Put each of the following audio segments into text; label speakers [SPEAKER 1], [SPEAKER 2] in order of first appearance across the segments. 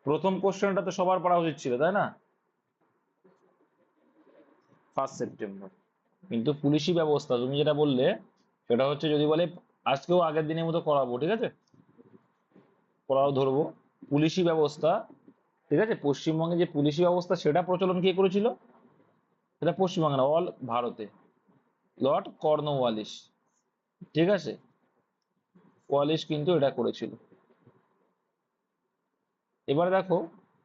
[SPEAKER 1] প্রথম কোশ্চেনটা তো সবার পড়া উচিত ছিল, তাই না? 1 সেপ্টেম্বর। কিন্তু পুলিশি ব্যবস্থা তুমি যেটা বললে সেটা হচ্ছে, যদি বলে আজকেও আগের দিনের মতো করাবো, ঠিক আছে, পড়াও ধরবো। পুলিশি ব্যবস্থা, ঠিক আছে, পশ্চিমবঙ্গে যে পুলিশি ব্যবস্থা সেটা প্রচলন কে করেছিল? সেটা পশ্চিমবঙ্গে না, অল ভারতে লর্ড কর্নওয়ালিস, ঠিক আছে, ওয়ালিস কিন্তু এটা করেছিল। এবারে দেখো,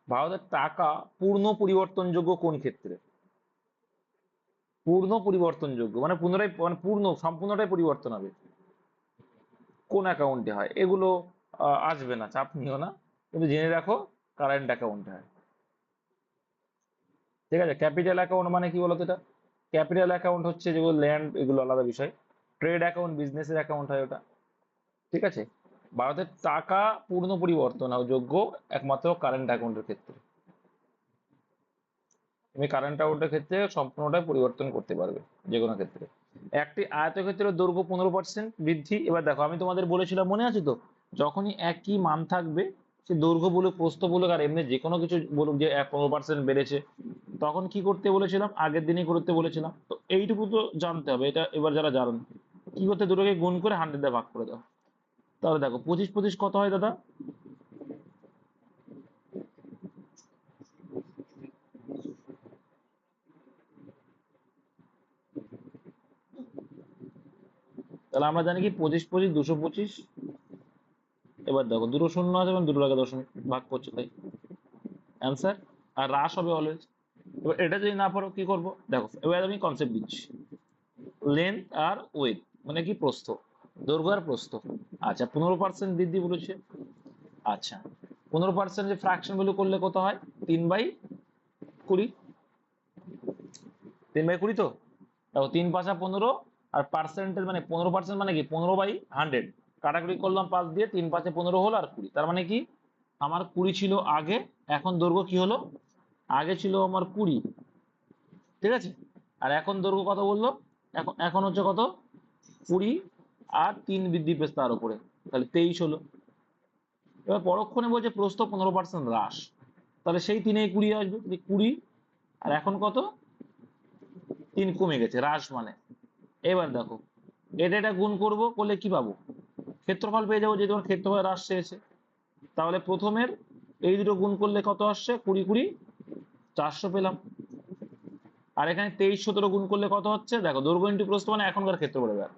[SPEAKER 1] ভারতের টাকা পূর্ণ পরিবর্তনযোগ্য কোন ক্ষেত্রে? পূর্ণ পরিবর্তনযোগ্য মানে পুনরায়, মানে পূর্ণ সম্পূর্ণটাই পরিবর্তন হবে, কোন অ্যাকাউন্টে হয়? এগুলো আসবে না, চাপ নিও না, কিন্তু জেনে রাখো কারেন্ট অ্যাকাউন্টে হয়। ঠিক আছে, ক্যাপিটাল অ্যাকাউন্ট মানে কি বলতো? এটা ক্যাপিটাল অ্যাকাউন্ট হচ্ছে যেগুলো ল্যান্ড, এগুলো আলাদা বিষয়। ট্রেড অ্যাকাউন্ট বিজনেসের অ্যাকাউন্ট হয় ওটা, ঠিক আছে। ভারতের টাকা পূর্ণ পরিবর্তন যোগ্য একমাত্র কারেন্ট অ্যাকাউন্টের ক্ষেত্রে। তুমি কারেন্ট অ্যাকাউন্টের ক্ষেত্রে সম্পূর্ণটাই পরিবর্তন করতে পারবে যে কোনো ক্ষেত্রে। একটি আয়তক্ষেত্রের দৈর্ঘ্য 15% বৃদ্ধি। এবার দেখো, আমি তোমাদের বলেছিলাম মনে আছে তো, যখনই একই মান থাকবে, সে দৈর্ঘ্য বলুক প্রস্থ বলুক আর এমনি যে কোনো কিছু বলুক যে 15% বেড়েছে, তখন কি করতে বলেছিলাম? আগের দিনই করতে বলেছিলাম। তো এইটুকু তো জানতে হবে। এটা এবার যারা জানেন, কি করতে, দুটোকে গুণ করে 100 দিয়ে ভাগ করে দাও। তাহলে দেখো 25 25 কত হয় দাদা? তাহলে আমরা জানি কি 25 25 225। এবার দেখো দুটো শূন্য আছে এবং দুটো আগে দশমিক ভাগ করছে, তাই অ্যান্সার। আর হ্রাস হবে অলওয়েজ। এবার এটা যদি না পারো কি করবো? দেখো এবার আমি কনসেপ্ট দিচ্ছি। লেন্থ আর ওয়েট মানে কি? প্রস্থ, দৈর্ঘ্য আর প্রস্থ। আচ্ছা, 15% বৃদ্ধি বলেছে। আচ্ছা, 15% যে ফ্র্যাকশন ভ্যালু করলে কত হয়? 3/20। 3/20 তো। দেখো 3×5 = 15, আর পার্সেন্টেজ মানে 15% মানে কি? 15/100। কাটাকুটি করলাম 5 দিয়ে, 3×5 = 15 হলো, আর 20। তার মানে কি, আমার 20 ছিল আগে, এখন দৈর্ঘ্য কি হলো? আগে ছিল আমার 20, ঠিক আছে, আর এখন দৈর্ঘ্য কত বললো? এখন এখন হচ্ছে কত? 20, আর 3 বৃদ্ধি পেয়েছে তার উপরে, তাহলে 23 হলো। এবার পরক্ষণে বলছে প্রস্থ 15% হ্রাস, তাহলে সেই 3-20 আসবে, 20, আর এখন কত? 3 কমে গেছে, হ্রাস মানে। এবার দেখো, এটা এটা গুণ করব, করলে কি পাবো? ক্ষেত্রফল পেয়ে যাবো, যে তোমার ক্ষেত্রফল হ্রাস চেয়েছে। তাহলে প্রথমের এই দুটো গুণ করলে কত আসছে? 20 20 400 পেলাম। আর এখানে 23 17 গুণ করলে কত হচ্ছে? দেখো, দৈর্ঘ্য ইন্টু প্রস্থ মানে এখনকার ক্ষেত্রফল। এবার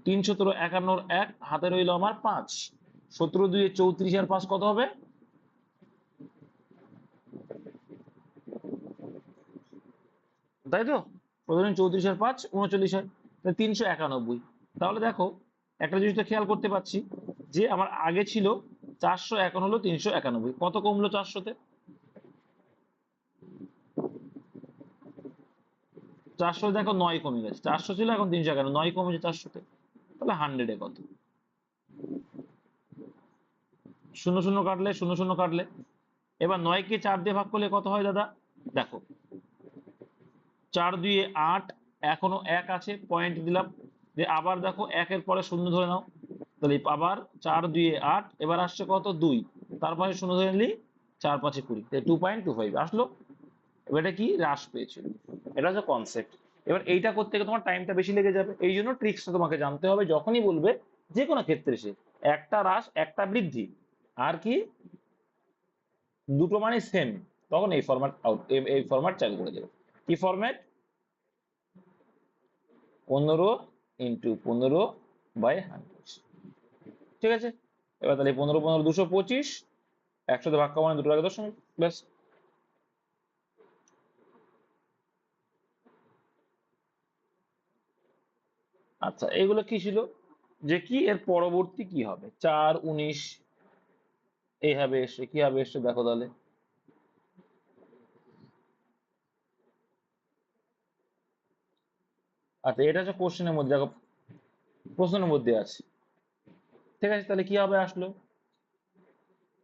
[SPEAKER 1] 3 17 51 1, হাতে রইল আমার 5। 17 2 34, আর 5 কত হবে? তাই তো, প্রথমে 34 আর 5 39 হয়, তাহলে 391। তাহলে দেখো, একটা জিনিস তো খেয়াল করতে পারছি, যে আমার আগে ছিল 400, এখন হলো 391। কত কমলো 400-তে? 400 দেখো 9 কমে গেছে। 400 ছিল, এখন 391, 9 কমেছে 400-তে। তাহলে 100-এ কত? শূন্য শূন্য কাটলে, শূন্য শূন্য কাটলে। এবার 9-কে 4 দিয়ে ভাগ করলে কত হয় দাদা? দেখো, 4 2 8, এখনো 1 আছে, পয়েন্ট দিলাম। যে আবার দেখো, 1-এর পরে শূন্য ধরে নাও, তাহলে আবার 4 2 8, এবার আসছে কত? 2, তারপরে শূন্য ধরে নিলি, 4 5 20, 2.25 আসলো। এবার এটা কি? হ্রাস পেয়েছিল। এটা হচ্ছে কনসেপ্ট। এবার এইটা করতে গিয়ে তোমার টাইমটা বেশি লেগে যাবে, এই জন্য ট্রিক্সটা তোমাকে জানতে হবে। যখনই বলবে যে কোনো ক্ষেত্রে, সে একটা হ্রাস একটা বৃদ্ধি আর কি দুটো মানে সেম, তখন এই ফরম্যাট আউট, এই ফরম্যাট চালু করে দেবে। কি ফরম্যাট? 15 × 15/100, ঠিক আছে। এবার তাহলে 15 15 225, 100-তে ভাগ করা মানে দুটো আগে দশমিক, ব্যাস। আচ্ছা, এইগুলো কি ছিল? যে কি এর পরবর্তী কি হবে? 4 19 এইভাবে এসে কি হবে? এসে দেখো তাহলে। আচ্ছা, এটা হচ্ছে কোশ্চেনের মধ্যে, দেখো প্রশ্নের মধ্যে আছে, ঠিক আছে। তাহলে কি হবে আসলো?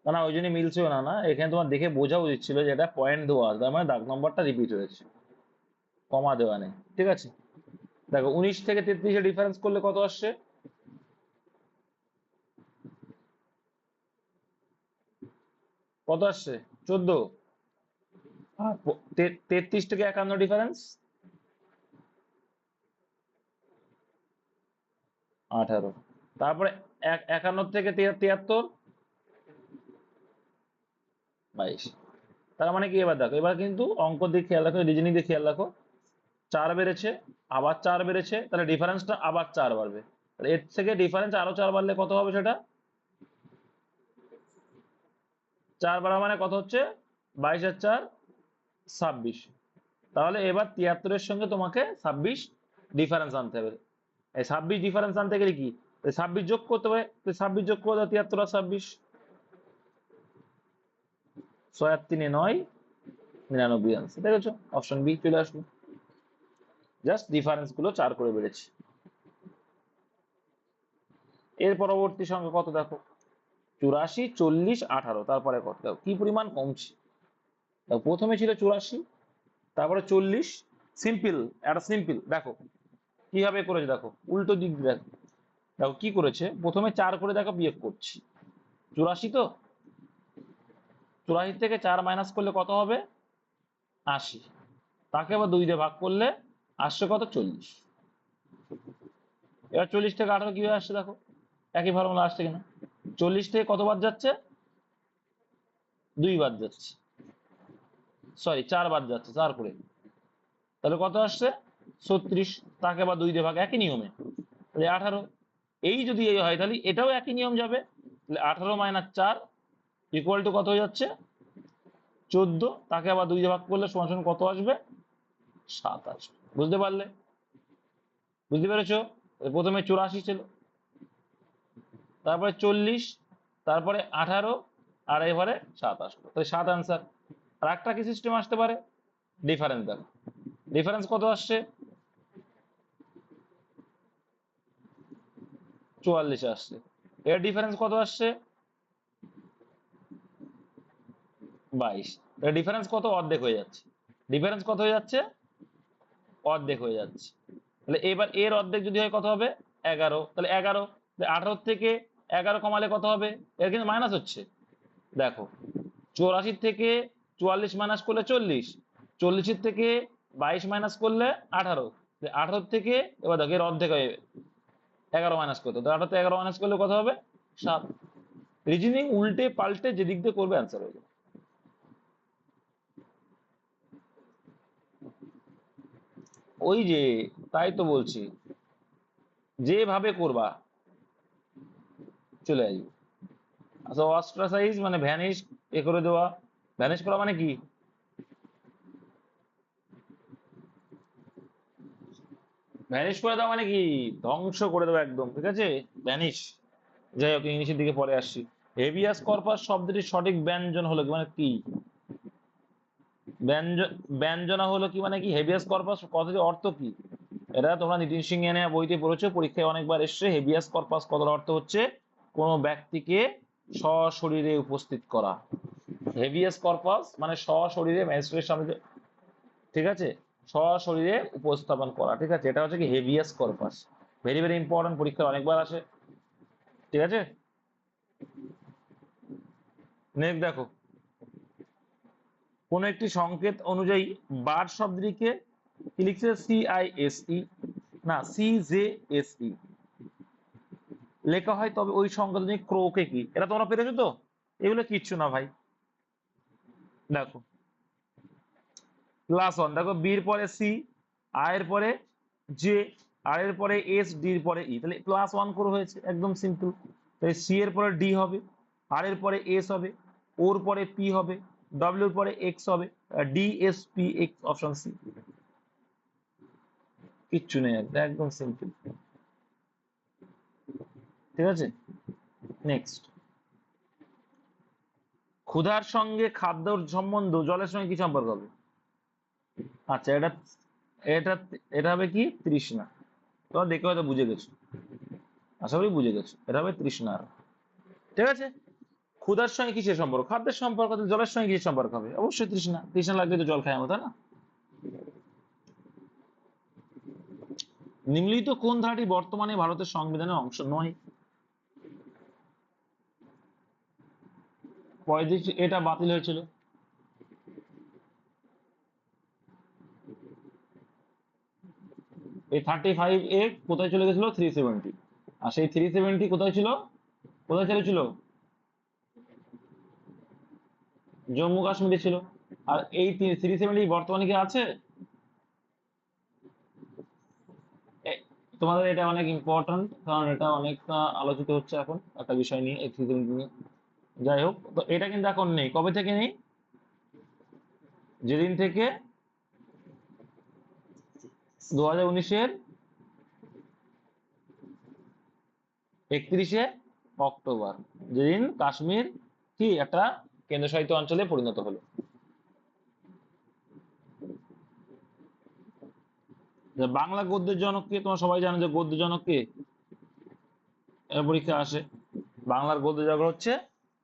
[SPEAKER 1] না না, ওই জন্য মিলছেও না। না, এখানে তোমার দেখে বোঝা উচিত ছিল যে এটা পয়েন্ট দেওয়া আছে, তার মানে দাগ নম্বরটা রিপিট হয়েছে, কমা দেওয়া নেই, ঠিক আছে। দেখো 19 থেকে 33-এ ডিফারেন্স করলে কত আসছে? কত আসছে? 14। আর 33 থেকে 51 ডিফারেন্স 18। তারপরে 51 থেকে 73 22। তার মানে কি, এবার দেখো, এবার কিন্তু অঙ্ক দিয়ে খেয়াল রাখো, রিজনিং দিয়ে খেয়াল রাখো। 4 বেড়েছে, আবার 4 বেড়েছে, তাহলে ডিফারেন্সটা আবার 4 বাড়বে। তাহলে এর থেকে ডিফারেন্স আরো 4 বাড়লে কত হবে? সেটা 4 বাড়া মানে কত হচ্ছে? 22 আর 4 26। তাহলে এবার 73-এর সঙ্গে তোমাকে 26 ডিফারেন্স আনতে হবে। এই 26 ডিফারেন্স আনতে গেলে কি 26 যোগ করতে হবে? 26 যোগ করে দাও, 73 আর 26, 6 আর 3 9, 99 আনসার। দেখেছো, অপশন বি চলে আসলো। জাস্ট ডিফারেন্স গুলো 4 করে বেড়েছে। এর পরবর্তী সংখ্যা কত দেখো? 84, 40, 18। তারপরে কত দেখো কি পরিমাণ কমছে। দেখো প্রথমে ছিল 84, তারপরে 40। সিম্পল, একটা সিম্পল দেখো কিভাবে করেছে, দেখো উল্টো দিক দিয়ে দেখো। দেখো কি করেছে, প্রথমে 4 করে দেখো বিয়োগ করছি। 84 তো, 84 থেকে 4 মাইনাস করলে কত হবে? 80। তাকে আবার 2 দিয়ে ভাগ করলে আসছে কত? 40। এবার 40 থেকে 18 কিভাবে আসছে দেখো, একই ফর্মুলা আসছে কিনা। 40 থেকে কত বাদ যাচ্ছে? 2 বাদ যাচ্ছে, সরি 4 বাদ যাচ্ছে, 4 করে। তাহলে কত আসছে? 36। তাকে আবার 2 দিয়ে ভাগ, একই নিয়মে। তাহলে 18। এই যদি এই হয় তাহলে এটাও একই নিয়ম যাবে। তাহলে 18 মাইনাস 4 ইকুয়াল টু কত হয়ে যাচ্ছে? 14। তাকে আবার 2 দিয়ে ভাগ করলে সমান সমান কত আসবে? 7 আসবে। বুঝতে পারলে? বুঝতে পেরেছো? প্রথমে 84 ছিল, তারপরে 40, তারপরে 18, আর এবারে 7 আসলো। তাই 7 আনসার। আর একটা কি সিস্টেম আসতে পারে, ডিফারেন্স দেখো। ডিফারেন্স কত আসছে? 44 আসছে। এর ডিফারেন্স কত আসছে? 22। এর ডিফারেন্স কত? অর্ধেক হয়ে যাচ্ছে। ডিফারেন্স কত হয়ে যাচ্ছে? অর্ধেক হয়ে যাচ্ছে। তাহলে এবার এর অর্ধেক যদি হয় কত হবে? 11। তাহলে 11, 18 থেকে 11 কমালে কত হবে? এর কিন্তু মাইনাস হচ্ছে দেখো। 84 থেকে 44 মাইনাস করলে 40, 40 থেকে 22 মাইনাস করলে 18, 18 থেকে এবার দেখো এর অর্ধেক হয়ে 11 মাইনাস করতে, 18 থেকে 11 মাইনাস করলে কত হবে? 7। রিজনিং উল্টে পাল্টে যেদিক দিয়ে করবে অ্যান্সার হয়ে যাবে। ওই যে, তাই তো বলছি, যেভাবে করবা চলে আসবে। আচ্ছা, অস্ট্রাসাইজ মানে ভ্যানিশ এ করে দেওয়া। ভ্যানিশ করা মানে কি? ভ্যানিশ করে দেওয়া মানে কি? ধ্বংস করে দেওয়া একদম, ঠিক আছে, ভ্যানিশ। যাই হোক, ইংলিশের দিকে পরে আসছি। হেভিয়াস কর্পাস শব্দটির সঠিক ব্যঞ্জন হলো কি মানে কি? ব্যঞ্জনা হলো কি মানে কি? হেভিয়াস কর্পাস কথাটির অর্থ কি? এটা তোমরা নিতিন সিংহানিয়া বইতে পড়েছো, পরীক্ষায় অনেকবার এসছে। হেভিয়াস কর্পাস কথার অর্থ হচ্ছে কোনো ব্যক্তিকে সশরীরে উপস্থিত করা। হেভিয়াস কর্পাস মানে সশরীরে ম্যাজিস্ট্রেটের সামনে ঠিক আছে, সশরীরে উপস্থাপন করা। ঠিক আছে, এটা হচ্ছে কি habeas corpus. Very very important, পরীক্ষা অনেকবার আসে। ঠিক আছে, নেক্সট দেখো, কোন একটি সংকেত অনুযায়ী বার শব্দটিকে কি লিখছে? CISE না CJSE লেখা হয়, তবে ওই সংকেত অনুযায়ী ক্রোকে কি? এটা তোমরা পেরেছো তো? এগুলো কিচ্ছু না ভাই। দেখো +1, দেখো বির পরে সি, এর পরে জে, আর এর পরে এস, ডির পরে ই, তাহলে +1 করে হয়েছে, একদম সিম্পল। তাহলে সি এর পরে ডি হবে, আর এর পরে এস হবে, ওর পরে পি হবে, ডব্লিউর পরে এক্স হবে, DSPX, অপশন সি। কিচ্ছু নেই, একদম সিম্পল। ঠিক আছে, নেক্সট। ক্ষুধার সঙ্গে খাদ্যর সম্বন্ধ জলের সঙ্গে কি সম্পর্ক হবে? আচ্ছা, এটা এটা এটা হবে কি? তৃষ্ণা। তোমরা দেখে হয়তো বুঝে গেছো, আশা করি বুঝে গেছো, এটা হবে তৃষ্ণার। ঠিক আছে, ক্ষুধার সঙ্গে কিসের সম্পর্ক? খাদ্যের সম্পর্ক। জলের সঙ্গে কিসের সম্পর্ক হবে? অবশ্যই তৃষ্ণা। তৃষ্ণা লাগলে তো জল খাই আমরা, তাই না? নিম্নলিখিত কোন ধারাটি বর্তমানে ভারতের সংবিধানের অংশ নয়? 35, এটা বাতিল হয়েছিল। এই 35A কোথায় চলে গেছিল? 370। আর সেই 370 কোথায় ছিল? কোথায় চলেছিল? জম্মু কাশ্মীরে ছিল। আর এই 370 বর্তমানে কি আছে? তোমাদের এটা অনেক ইম্পর্টেন্ট, কারণ এটা অনেকটা আলোচিত হচ্ছে এখন একটা বিষয় নিয়ে, এই 370 নিয়ে। যাই হোক, তো এটা কিন্তু এখন নেই। কবে থেকে নেই? যেদিন থেকে 2019-এর 31শে অক্টোবর, যেদিন কাশ্মীর কি একটা কেন্দ্রশাসিত অঞ্চলে পরিণত হলো। বাংলা গদ্যের জনক কে? তোমরা সবাই জানো যে গদ্য জনক কে, পরীক্ষা আসে। বাংলার গদ্য জনক হচ্ছে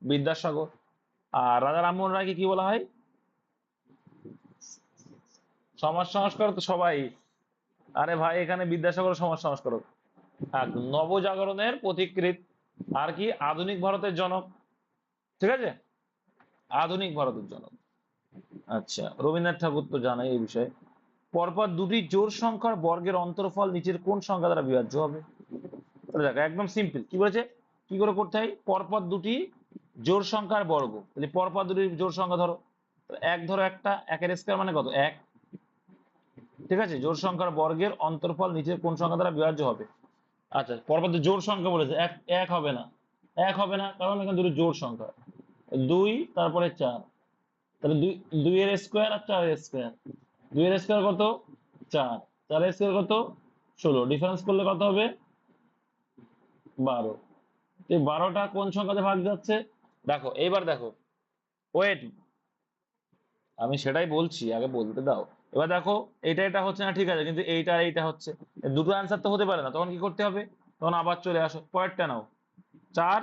[SPEAKER 1] বিদ্যাসাগর। আর রাজা রামমোহন রায়কে কি বলা হয়? সমাজ সংস্কারক। তো সবাই, আরে ভাই এখানে বিদ্যাসাগর সমাজ সংস্কারক। আর নবজাগরণের পথিকৃৎ, আর কি আধুনিক ভারতের জনক। ঠিক আছে, আধুনিক ভারতের জনক। আচ্ছা, রবীন্দ্রনাথ ঠাকুর তো জানাই এই বিষয়ে। পরপর দুটি জোড় সংখ্যার বর্গের অন্তরফল নিচের কোন সংখ্যা দ্বারা বিভাজ্য হবে? তাহলে দেখো, একদম সিম্পল। কি বলেছে, কি করে করতে হয়? পরপর দুটি জোড় সংখ্যার বর্গ, তাহলে পরপর দুটি জোড় সংখ্যা ধরো। এক ধরো, একটা, একের স্কয়ার মানে কত? এক। ঠিক আছে, জোড় সংখ্যার বর্গের অন্তরফল নিচের কোন সংখ্যা দ্বারা বিভাজ্য হবে? আচ্ছা, পরপর জোড় সংখ্যা বলেছে, এক। এক হবে না, এক হবে না, কারণ এখানে দুটো জোড় সংখ্যা। দুই, তারপরে চার। তাহলে দুইয়ের স্কোয়ার আর চারের স্কোয়ার। দুইয়ের স্কোয়ার কত? চার। চারের স্কোয়ার কত? 16। ডিফারেন্স করলে কত হবে? 12। এই 12টা কোন সংখ্যাতে ভাগ যাচ্ছে? দেখো, এইবার দেখো, ওয়েট, আমি সেটাই বলছি, আগে বলতে দাও। এবার দেখো, এটা এটা হচ্ছে না, ঠিক আছে, কিন্তু এইটা এইটা হচ্ছে। দুটো অ্যান্সার তো হতে পারে না, তখন কি করতে হবে? তখন আবার চলে আসো, পরেরটা নাও। 4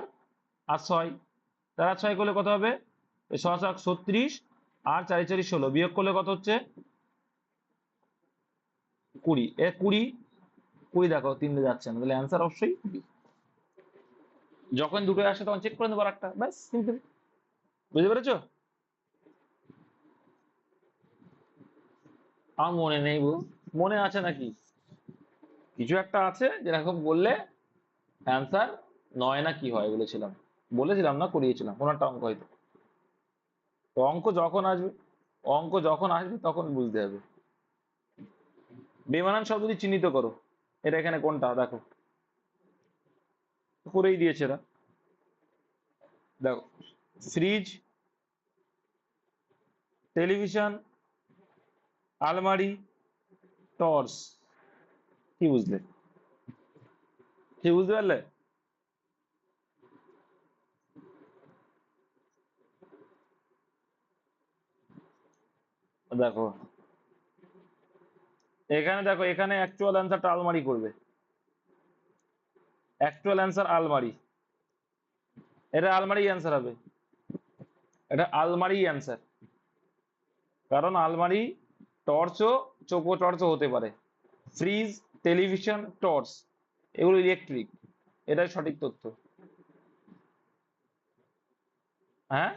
[SPEAKER 1] আর 6, 4 আর 6 করলে কত হবে? 6 7 36, আর 4 4 16, বিয়োগ করলে কত হচ্ছে? 20। 20, 20 দেখো 3 দিয়ে যাচ্ছে না, তাহলে অ্যান্সার অবশ্যই 20। যখন দুটো আসে তখন চেক করে নেবো একটা, ব্যাস, সিম্পল। বুঝতে পেরেছো? আমার মনে নেই গো। মনে আছে নাকি? কিছু একটা আছে যেরকম বললে অ্যান্সার 9 না কি হয় বলেছিলাম, বলেছিলাম না, করিয়েছিলাম কোনো একটা অঙ্ক হয়তো। তো অঙ্ক যখন আসবে, অঙ্ক যখন আসবে তখন বুঝতে হবে। বেমানান শব্দটি চিহ্নিত করো। এটা এখানে কোনটা দেখো, করেই দিয়েছে এরা। দেখো, ফ্রিজ, টেলিভিশন, আলমারি, টর্চ। কি বুঝলে? কি বুঝতে পারলে? দেখো এখানে, দেখো এখানে অ্যাকচুয়াল অ্যান্সারটা আলমারি করবে। অ্যাকচুয়াল অ্যান্সার আলমারি। এটা আলমারি অ্যান্সার হবে, এটা আলমারি অ্যান্সার। কারণ আলমারি, টর্চও, চোখো টর্চও হতে পারে। ফ্রিজ, টেলিভিশন, টর্চ, এগুলো ইলেকট্রিক। এটাই সঠিক তথ্য। হ্যাঁ,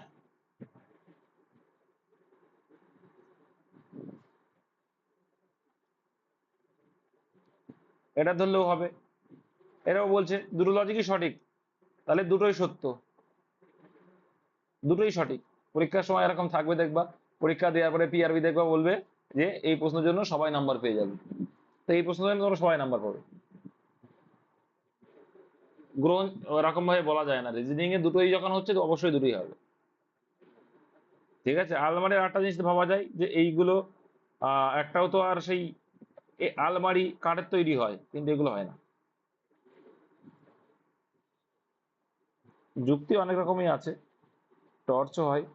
[SPEAKER 1] এটা ধরলেও হবে। এটাও বলছে দুটো লজিকই সঠিক, তাহলে দুটোই সত্য, দুটোই সঠিক। পরীক্ষার সময় এরকম থাকবে, দেখবা পরীক্ষা দেওয়ার পরে পিআরবি দেখবা, বলবে যে এই প্রশ্নের জন্য সবাই নাম্বার পেয়ে যাবে। তো এই প্রশ্নের জন্য তোমরা সবাই নাম্বার পাবে। গ্রহণ ওরকম ভাবে বলা যায় না, রিজনিং এ দুটোই যখন হচ্ছে তো অবশ্যই দুটোই হবে। ঠিক আছে, আলমারির আরেকটা জিনিস ভাবা যায় যে এইগুলো, একটাও তো আর সেই আলমারি কাঠের তৈরি হয়, কিন্তু এগুলো হয় না। যুক্তি অনেক রকমই আছে, টর্চও হয়,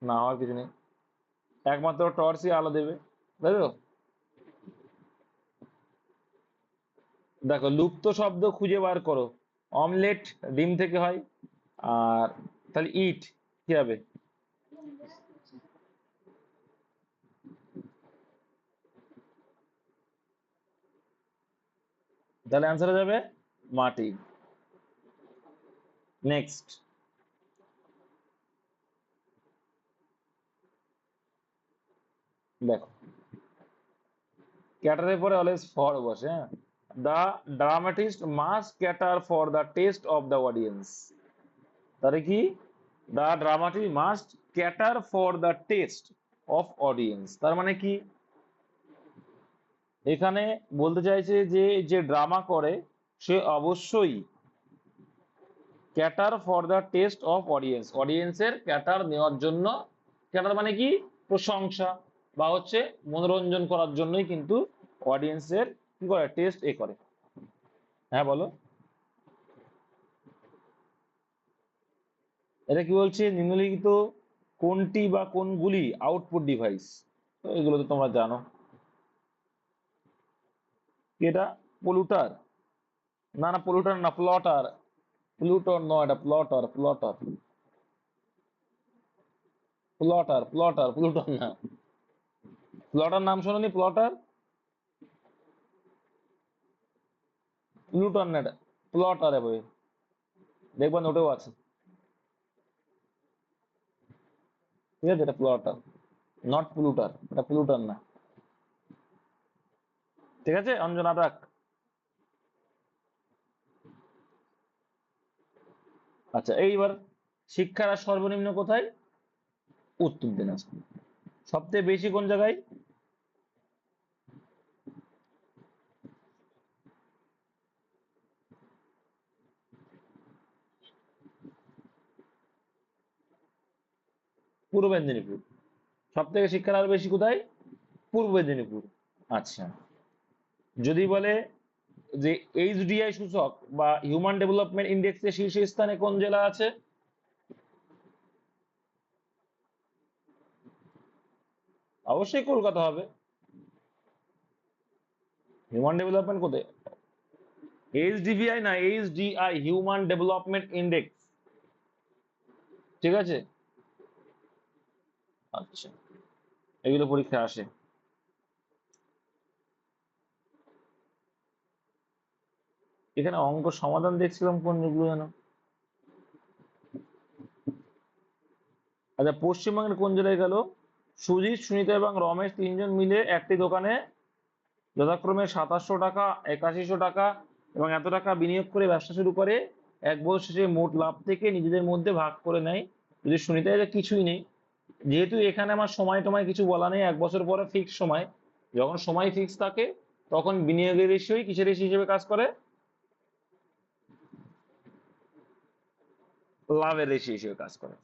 [SPEAKER 1] না হওয়ার কিছু নেই। একমাত্র টর্চই আলো দেবে, তাই তো? দেখো, লুপ্ত শব্দ খুঁজে বার করো। অমলেট ডিম থেকে হয়। আর তাহলে ইট কি হবে? তাহলে অ্যান্সার যাবে মাটি। নেক্সট, দেখো ক্যাটারের পরে অলওয়েজ ফর বসে, হ্যাঁ। The dramatist must cater for the test of the audience. তাহলে কি, the dramatist must cater for the test of audience, তার মানে কি এখানে বলতে চাইছে যে যে ড্রামা করে সে অবশ্যই cater for the test of audience, অডিয়েন্সের ক্যাটার নেওয়ার জন্য, ক্যাটার মানে কি প্রশংসা বা হচ্ছে মনোরঞ্জন করার জন্যই কিন্তু অডিয়েন্সের কি করে টেস্ট এ করে। হ্যাঁ বলো, এটা কি বলছে, নিম্নলিখিত কোনটি বা কোনগুলি আউটপুট ডিভাইস, তো এগুলো তো তোমরা জানো। কি এটা, পলুটার? না না, পলুটার না, প্লটার। প্লুটর নয়, এটা প্লটার, প্লটার, প্লটার, প্লটার, প্লুটর না। প্লটার নাম শোনোনি, প্লটার? প্লুটন না, এটা প্লটার বই, দেখবেন ওটাও আছে, ঠিক আছে, এটা প্লটার, নট প্লুটার, এটা প্লুটার না। ঠিক আছে অঞ্জনা রাখ। আচ্ছা এইবার শিক্ষার হার সর্বনিম্ন কোথায়? উত্তর দিনাজপুর। সবচেয়ে বেশি কোন জায়গায়? পূর্ব মেদিনীপুর। সব থেকে শিক্ষার হার বেশি কোথায়? পূর্ব মেদিনীপুর। আচ্ছা, যদি বলে যে এইচডিআই সূচক বা হিউম্যান ডেভেলপমেন্ট ইন্ডেক্সের শীর্ষস্থানে কোন জেলা আছে? অবশ্যই কলকাতা হবে। হিউম্যান ডেভেলপমেন্ট কোথায়? এইচডিবিআই না, এইচডিআই, হিউম্যান ডেভেলপমেন্ট ইন্ডেক্স, ঠিক আছে। আচ্ছা, এগুলো পরীক্ষায় আসে। এখানে অঙ্ক সমাধান দেখছিলাম কোন যেগুলো যেন। আচ্ছা, পশ্চিমবঙ্গের কোন জেলায় গেল? সুজিত, সুনিতা এবং রমেশ তিনজন মিলে একটি দোকানে যথাক্রমে 2700 টাকা, 8100 টাকা এবং এত টাকা বিনিয়োগ করে ব্যবসা শুরু করে। এক বছর শেষে মোট লাভ থেকে নিজেদের মধ্যে ভাগ করে নেয়। যদি সুনিতা, এটা কিছুই নেই, যেহেতু এখানে আমার সময় টময় কিছু বলা নেই, এক বছর পরে ফিক্স সময়, যখন সময় ফিক্স থাকে তখন বিনিয়োগের রেশিওই কিসের রেশিও হিসেবে কাজ করে? লাভের রেশিও হিসেবে কাজ করে,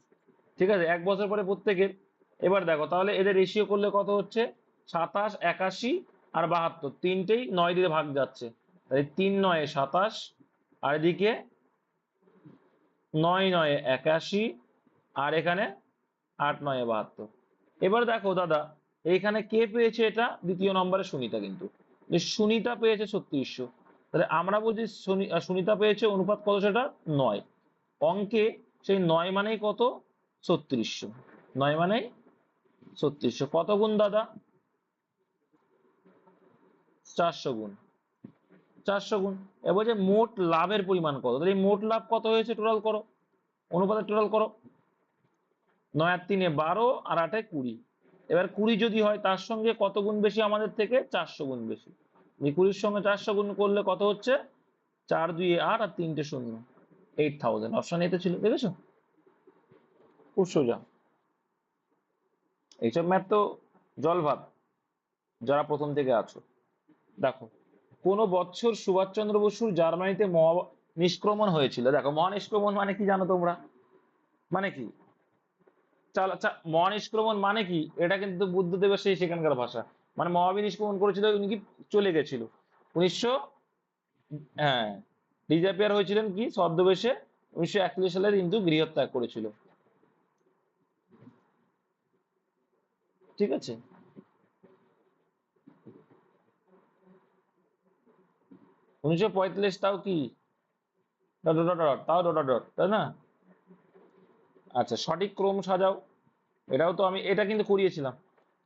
[SPEAKER 1] ঠিক আছে, এক বছর পরে প্রত্যেকের। এবার দেখো তাহলে এদের রেশিও করলে কত হচ্ছে, 27, 81 আর 72, তিনটেই 9 দিয়ে ভাগ যাচ্ছে, তাই 3 9 27, আর এদিকে 9 9 81, আর এখানে 8 9 72। এবার দেখো দাদা, এইখানে কে পেয়েছে? এটা দ্বিতীয় নম্বরে সুনিতা, কিন্তু যে সুনিতা পেয়েছে 3600, তাহলে আমরা বলছি সুনিতা পেয়েছে অনুপাত কত, সেটা 9। অঙ্কে সেই 9 মানেই কত? 3600। 9 মানেই 3600, কত গুণ দাদা? 400 গুণ। 400 গুণ। এবার যে মোট লাভের পরিমাণ কত, তাহলে এই মোট লাভ কত হয়েছে টোটাল করো, অনুপাতে টোটাল করো। 9 আর 3 12 আর 8 20। এবার 20 যদি হয় তার সঙ্গে কত গুণ বেশি আমাদের থেকে? 400 গুণ বেশি। এই 20-র সঙ্গে 400 গুণ করলে কত হচ্ছে? 4 2 8 আর 3 শূন্য, 8000। অপশন এতে ছিল, দেখেছো? খুব সোজা। এইসব ম্যাথ তো জল ভাত, যারা প্রথম থেকে আছো। দেখো, কোন বছর সুভাষচন্দ্র বসুর জার্মানিতে নিষ্ক্রমণ হয়েছিল? দেখো, মহানিষ্ক্রমণ মানে কি জানো তোমরা? মানে কি, মহানিষ্ক্রমণ মানে কি, এটা কিন্তু বুদ্ধদেবের সেই সেখানকার ভাষা। মানে মহাবিনিষ্ক্রমণ করেছিল, উনি কি চলে গেছিল 1900, হ্যাঁ, ডিজাপিয়ার হয়েছিলেন কি ছদ্মবেশে 1941 সালে, কিন্তু গৃহত্যাগ করেছিল, ঠিক আছে। 1945, তাও কি ডট ডট ডট, তাও ডট ডট ডট, তাই না? আচ্ছা, সঠিক ক্রম সাজাও। এটাও তো আমি, এটা কিন্তু করিয়েছিলাম,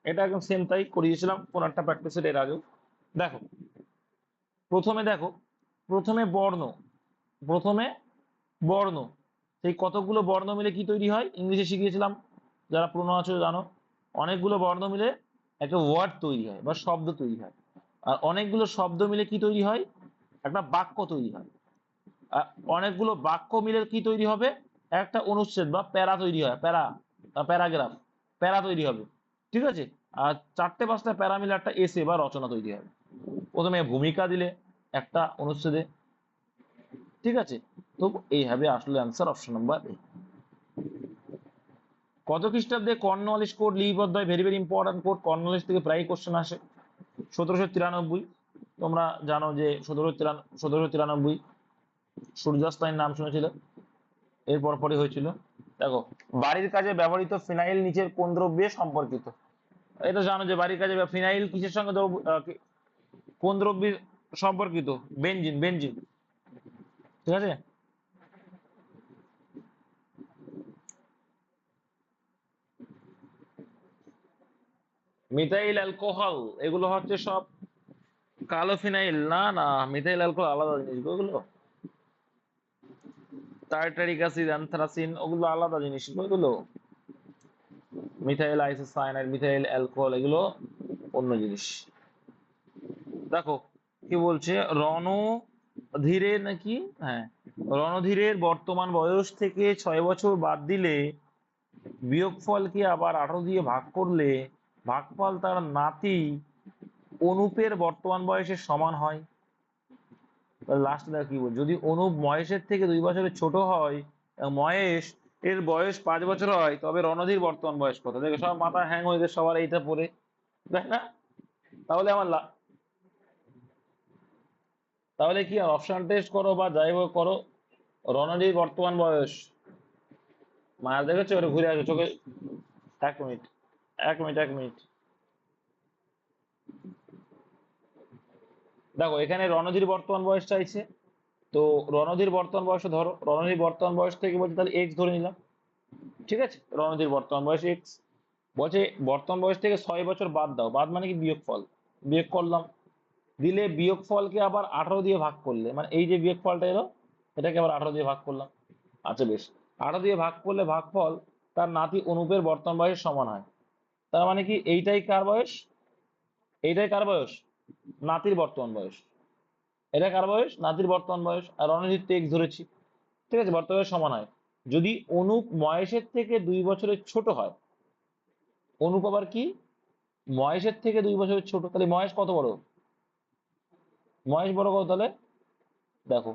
[SPEAKER 1] এটা একদম সেম তাই করিয়েছিলাম কোন একটা প্র্যাকটিসের এর আগেও। দেখো প্রথমে, দেখো প্রথমে বর্ণ, প্রথমে বর্ণ, সেই কতগুলো বর্ণ মিলে কি তৈরি হয়? ইংলিশে শিখিয়েছিলাম, যারা পুরনো আছো জানো। অনেকগুলো বর্ণ মিলে একটা ওয়ার্ড তৈরি হয় বা শব্দ তৈরি হয়, আর অনেকগুলো শব্দ মিলে কি তৈরি হয়, একটা বাক্য তৈরি হয়। আর অনেকগুলো বাক্য মিলে কি তৈরি হবে, একটা অনুচ্ছেদ বা প্যারা তৈরি হয়, প্যারা বা প্যারাগ্রাফ, প্যারা তৈরি হবে। ঠিক আছে, আর চারটে পাঁচটা প্যারা মিলে একটা এসে বা রচনা তৈরি হবে। প্রথমে ভূমিকা দিলে একটা অনুচ্ছেদে। ঠিক আছে, তো এইভাবে আসলে অ্যান্সার অপশন নাম্বার এ। কত খ্রিস্টাব্দে কর্নওয়ালিস কোড লিপিবদ্ধ হয়? Very very important code, Cornwallis থেকে প্রায় কোশ্চেন আসে। 1793। তোমরা জানো যে 1793 সূর্যাস্তায়ের নাম শুনেছিল, এর পরপরই হয়েছিল। দেখো, বাড়ির কাজে ব্যবহৃত ফিনাইল নিচের কোন দ্রব্যে সম্পর্কিত? এটা জানো যে বাড়ির কাজে ফিনাইল কিসের সঙ্গে কোন দ্রব্যে সম্পর্কিত? Benzene, benzene. ঠিক আছে, মিথাইল অ্যালকোহল এগুলো হচ্ছে সব কালো ফিনাইল। না না, মিথাইল অ্যালকোহল আলাদা জিনিস ওগুলো। টার্টারিক অ্যাসিড, অ্যানথ্রাসিন ওগুলো আলাদা জিনিস ওগুলো। মিথাইল আইসোসায়ানাইড, মিথাইল অ্যালকোহল এগুলো অন্য জিনিস। দেখো কি বলছে, রণধীরের নাকি, হ্যাঁ, রণধীরের বর্তমান বয়স থেকে 6 বছর বাদ দিলে বিয়োগফলকে আবার 18 দিয়ে ভাগ করলে ভাগফল তার নাতি অনুপের বর্তমান বয়সের সমান হয়। লাস্ট দেখো কি বল, যদি অনুপ মহেশের থেকে 2 বছরের ছোট হয় এবং মহেশ এর বয়স 5 বছর হয়, তবে রণধীর বর্তমান বয়স কত? দেখো সব মাথা হ্যাং হয়ে গেছে সবার এইটা পড়ে, তাই না? তাহলে তাহলে কি অপশন টেস্ট করো বা যাই হোক করো, রণধীর বর্তমান বয়স, মায়া দেখেছো ওটা ঘুরে আসে চোখে। 1 মিনিট, 1 মিনিট, 1 মিনিট। দেখো এখানে রণধীর বর্তমান বয়স চাইছে, তো রণধীর বর্তমান বয়স ধরো, রণধীর বর্তমান বয়স থেকে বলছে তাহলে এক্স ধরে নিলাম। ঠিক আছে, রণধীর বর্তমান বয়স এক্স। বলছে বর্তমান বয়স থেকে 6 বছর বাদ দাও, বাদ মানে কি বিয়োগফল, বিয়োগ করলাম। দিলে বিয়োগফলকে আবার 18 দিয়ে ভাগ করলে, মানে এই যে বিয়োগফলটা এলো এটাকে আবার 18 দিয়ে ভাগ করলাম। আচ্ছা বেশ, 18 দিয়ে ভাগ করলে ভাগফল তার নাতি অনুপের বর্তমান বয়সের সমান হয়। তার মানে কি এইটাই কার বয়স, এইটাই কার বয়স, নাতির বর্তমান বয়স। এটা কার বয়স, নাতির বর্তমান বয়স। আর রণজিৎ এক্স ধরেছি। ঠিক আছে, বর্তমান বয়স সমান হয়। যদি অনুপ মহেশের থেকে 2 বছরের ছোট হয়, অনুপ আবার কি মহেশের থেকে 2 বছরের ছোট, তাহলে মহেশ কত বড়, মহেশ বড় কত তাহলে? দেখো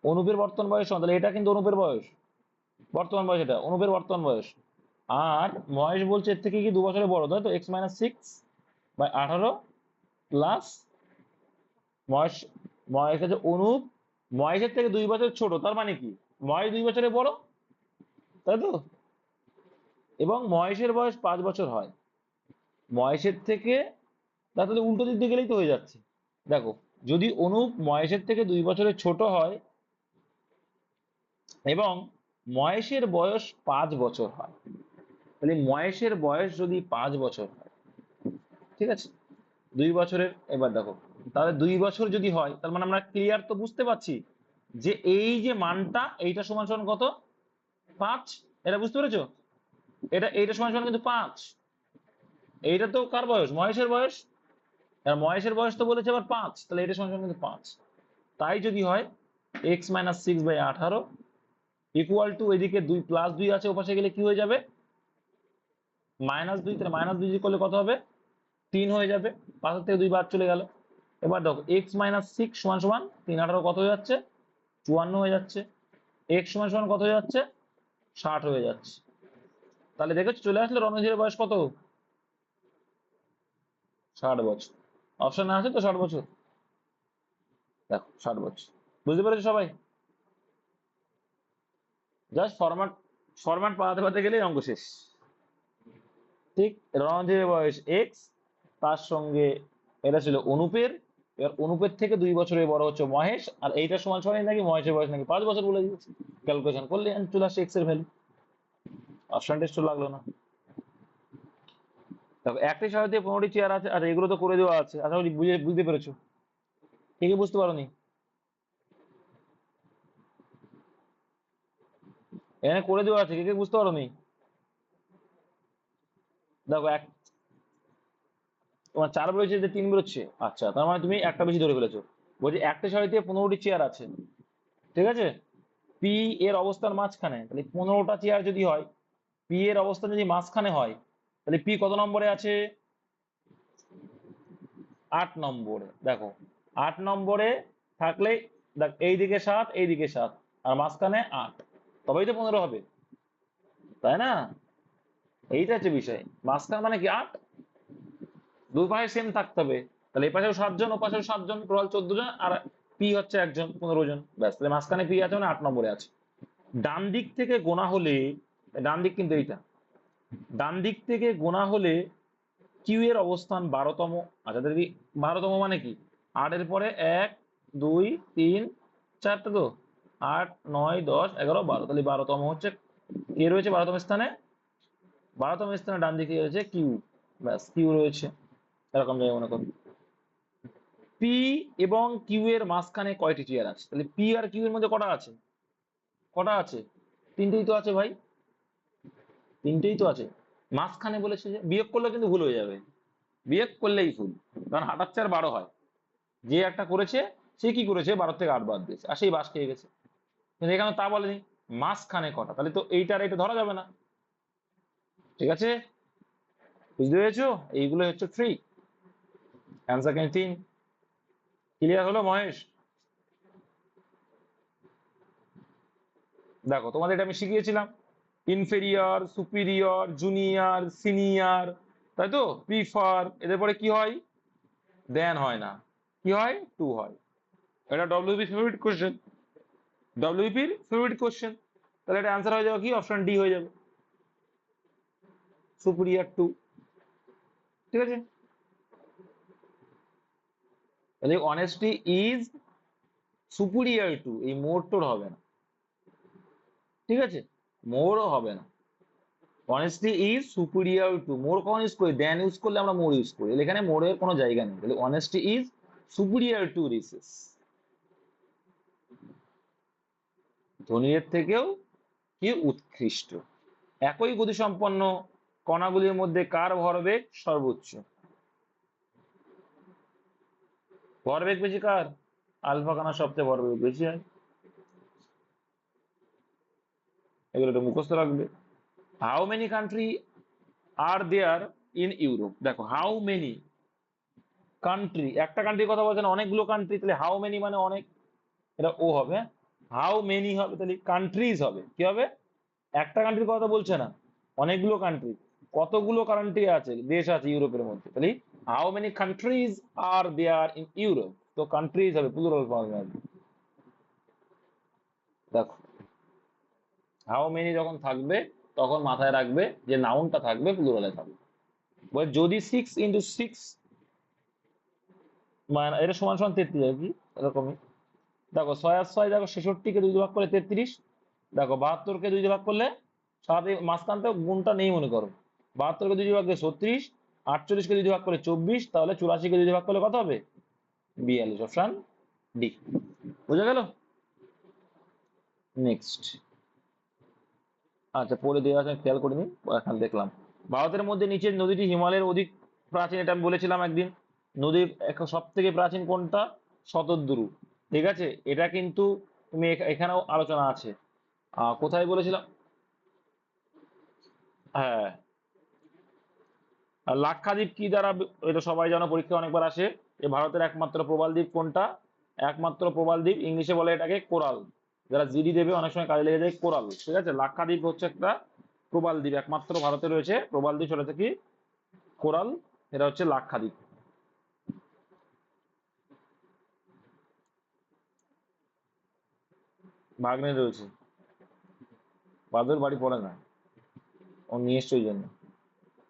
[SPEAKER 1] অনুপের বর্তমান বয়স সমান, তাহলে এটা কিন্তু অনুপের বয়স, বর্তমান বয়স, এটা অনুপের বর্তমান বয়স। আর মহেশ বলছে এর থেকে কি 2 বছরের বড়, তাই তো x-6/18 প্লাস মহেশ, মহেশ আছে অনুপ মহেশের থেকে 2 বছর ছোট, তার মানে কি মহেশ 2 বছরের বড়, তাই তো? এবং মহেশের বয়স 5 বছর হয় মহেশের থেকে, তাহলে উল্টো দিক দিয়ে গেলেই তো হয়ে যাচ্ছে। দেখো যদি অনুপ মহেশের থেকে 2 বছরের ছোট হয় এবং মহেশের বয়স 5 বছর হয়, তাহলে মহেশের বয়স যদি 5 বছর হয়, ঠিক আছে, 2 বছরের, এবার দেখো তাহলে 2 বছর যদি হয়, তার মানে আমরা ক্লিয়ার তো বুঝতে পারছি যে এই যে মানটা এইটা সমান সমান কত, 5। এটা বুঝতে পেরেছো, এইটা সমান সমান কিন্তু 5। এইটা তো কার বয়স, মহেশের বয়স। আর মহেশের বয়স তো বলেছে আবার 5, তাহলে এটা সমান সমান কিন্তু 5। তাই যদি হয় x-6/18 ইকুয়াল টু, এদিকে 2+2 আছে, ওপাশে গেলে কি হয়ে যাবে, -2, তাহলে -2 করলে কত হবে, 3 হয়ে যাবে। 5 থেকে 2 বাদ চলে গেল। এবার দেখো x-6 সমান সমান 3×18 কত হয়ে যাচ্ছে, 54 হয়ে যাচ্ছে। x সমান সমান কত হয়ে যাচ্ছে, 60 হয়ে যাচ্ছে। তাহলে দেখেছো চলে আসলে রণধীরের বয়স কত, 60 বছর। অপশন আছে তো 60 বছর, দেখো 60 বছর। বুঝতে পেরেছো সবাই? জাস্ট ফরম্যাট, ফরম্যাট পাল্টাতে পাল্টাতে গেলেই অঙ্ক শেষ। ঠিক, রণধীরের বয়স এক্স, তার সঙ্গে এটা ছিল অনুপের, এবার অনুপের থেকে 2 বছরের বড় হচ্ছে মহেশ, আর এইটা সমান সমান নাকি মহেশের বয়স নাকি 5 বছর বলে দিয়েছে, ক্যালকুলেশন করলে চলে আসছে এক্স এর ভ্যালু। অপশন টেস্ট লাগলো না। তবে একটি সারিতে 15টি চেয়ার আছে, আর এগুলো তো করে দেওয়া আছে, আশা করি বুঝতে পেরেছো। কে কে বুঝতে পারোনি, এখানে করে দেওয়া আছে, কে কে বুঝতে পারোনি? দেখো তোমার 4 বেরোচ্ছে যে 3 বেরোচ্ছে, আচ্ছা তার মানে তুমি একটা বেশি ধরে ফেলেছো। বলছি একটা সারিতে 15টি চেয়ার আছে, ঠিক আছে, পি এর অবস্থান মাঝখানে, তাহলে 15টা চেয়ার যদি হয়, পি এর অবস্থান যদি মাঝখানে হয়, তাহলে পি কত নম্বরে আছে? 8 নম্বরে। দেখো 8 নম্বরে থাকলে দেখ এইদিকে 7 এইদিকে 7 আর মাঝখানে 8, তবেই তো 15 হবে, তাই না? এইটা হচ্ছে বিষয়, মাঝখান মানে কি 8, দুই পাশে সেম থাকতে হবে। তাহলে এই পাশেও 7 জন, ও পাশেও 7 জন, টোটাল 14 জন, আর পি হচ্ছে একজন, 15 জন, ব্যাস। তাহলে মাঝখানে পি আছে মানে 8 নম্বরে আছে। ডান দিক থেকে গোনা হলে, ডান দিক কিন্তু এইটা, ডান দিক থেকে গোনা হলে কিউ এর অবস্থান 12তম। আচ্ছা তাহলে 12তম মানে কি? 8 এর পরে 1 2 3 4টা তো, 8 9 10 11 12, তাহলে 12তম হচ্ছে কে রয়েছে 12তম স্থানে? 12তম স্থানে ডান দিকে রয়েছে কিউ, ব্যাস কিউ রয়েছে, এরকম জায়গায় মনে করো। পি এবং কিউ এর মাঝখানে কয়টি চেয়ার আছে? তাহলে পি আর কিউ এর মধ্যে কটা আছে? কটা আছে? তিনটেই তো আছে ভাই, তিনটেই তো আছে। মাঝখানে বলেছে যে বিয়োগ করলে কিন্তু ভুল হয়ে যাবে, বিয়োগ করলেই ভুল, কারণ 8 আর 4 12 হয়। যে একটা করেছে সে কি করেছে, 12 থেকে 8 বাদ দিয়েছে আর সেই বাস খেয়ে গেছে, কিন্তু এখানে তা বলেনি। মাঝখানে কটা, তাহলে তো এইটা আর এটা ধরা যাবে না, ঠিক আছে? বুঝতে পেরেছো? এইগুলো হচ্ছে ট্রিক। অ্যান্সার কিন্তু 3। ক্লিয়ার হলো মহেশ? দেখো তোমাদের এটা আমি শিখিয়েছিলাম, ইনফেরিয়র, সুপিরিয়র, জুনিয়র, সিনিয়র, তাই তো, প্রিফার, এদের পরে কি হয়? দেন হয় না, কি হয়? টু হয়। এটা ডব্লিউবি ফেভারিট কোশ্চেন, ডব্লিউপির ফেভারিট কোশ্চেন। তাহলে এটা অ্যান্সার হয়ে যাবে কি, অপশন ডি হয়ে যাবে, সুপিরিয়র টু, ঠিক আছে? তাহলে অনেস্টি ইজ সুপিরিয়র টু, এই মোর টোর হবে না, ঠিক আছে, মোরও হবে না। অনেস্টি ইজ সুপিরিয়র টু, মোর কখন ইউজ করি? দেন ইউজ করলে আমরা মোর ইউজ করি, এখানে মোরের কোনো জায়গা নেই। তাহলে honesty is superior to riches, ধনীর থেকেও কি উৎকৃষ্ট। একই গতিসম্পন্ন কণাগুলির মধ্যে কার ভরবেগ সর্বোচ্চ? ভরবেগ বেশি কার? আলফা কণার সবচেয়ে ভরবেগ বেশি হয়, এগুলো একটু মুখস্থ রাখবে। How many country are there in Europe? দেখো হাউ মেনি কান্ট্রি, একটা কান্ট্রির কথা বলছেন, অনেকগুলো কান্ট্রি, তাহলে হাউ মেনি মানে অনেক, এটা ও হবে। হাউ মেনি হবে, তাহলে কান্ট্রিজ হবে, কি হবে? একটা কান্ট্রির কথা বলছে না, অনেকগুলো কান্ট্রি, কতগুলো কান্ট্রি আছে, দেশ আছে ইউরোপের মধ্যে, তাহলে how many countries are there in Europe, তো কান্ট্রিজ হবে প্লুরাল ফর্মে হবে। দেখো হাউ মেনি যখন থাকবে তখন মাথায় রাখবে যে নাউনটা থাকবে প্লুরালে থাকবে। যদি 6 × 6 মানে এটা সমান সমান 33 আর কি, এরকমই। দেখো 6 আর 6, দেখো 66কে 2 দিয়ে ভাগ করলে 33, দেখো 72কে 2 দিয়ে ভাগ করলে, সাথে মাঝখান থেকে গুণটা নেই মনে করো, 72কে 2 দিয়ে ভাগ করলে 36, 48কে 2 দিয়ে ভাগ করলে 24, তাহলে 84কে 2 দিয়ে ভাগ করলে কত হবে? 42, অপশন ডি। বুঝা গেল? নেক্সট, আচ্ছা পরে দেওয়া আছে খেয়াল করিনি, এখন দেখলাম। ভারতের মধ্যে নিচের নদীটি হিমালয়ের অধিক প্রাচীন, এটা আমি বলেছিলাম একদিন। নদীর সব থেকে প্রাচীন কোনটা? শতদ্রু, ঠিক আছে, এটা কিন্তু তুমি এখানেও আলোচনা আছে। কোথায় বলেছিলাম? হ্যাঁ, আর লাক্ষাদ্বীপ কি দ্বারা এটা সবাই জানো, পরীক্ষা অনেকবার আসে। যে ভারতের একমাত্র প্রবাল দ্বীপ কোনটা? একমাত্র প্রবাল দ্বীপ, ইংলিশে বলে এটাকে কোরাল, যারা জিডি দেবে অনেক সময় কাজে লেগে যায় কোরাল, ঠিক আছে। লাক্ষাদ্বীপ হচ্ছে একটা প্রবাল দ্বীপ, একমাত্র ভারতে রয়েছে প্রবাল দ্বীপ, সেটা হচ্ছে কি? কোরাল, এটা হচ্ছে লাক্ষাদ্বীপ। ভাগ্নে রয়েছে, বাদর বাড়ি পড়ে না, ও নিয়ে এসছে ওই জন্য।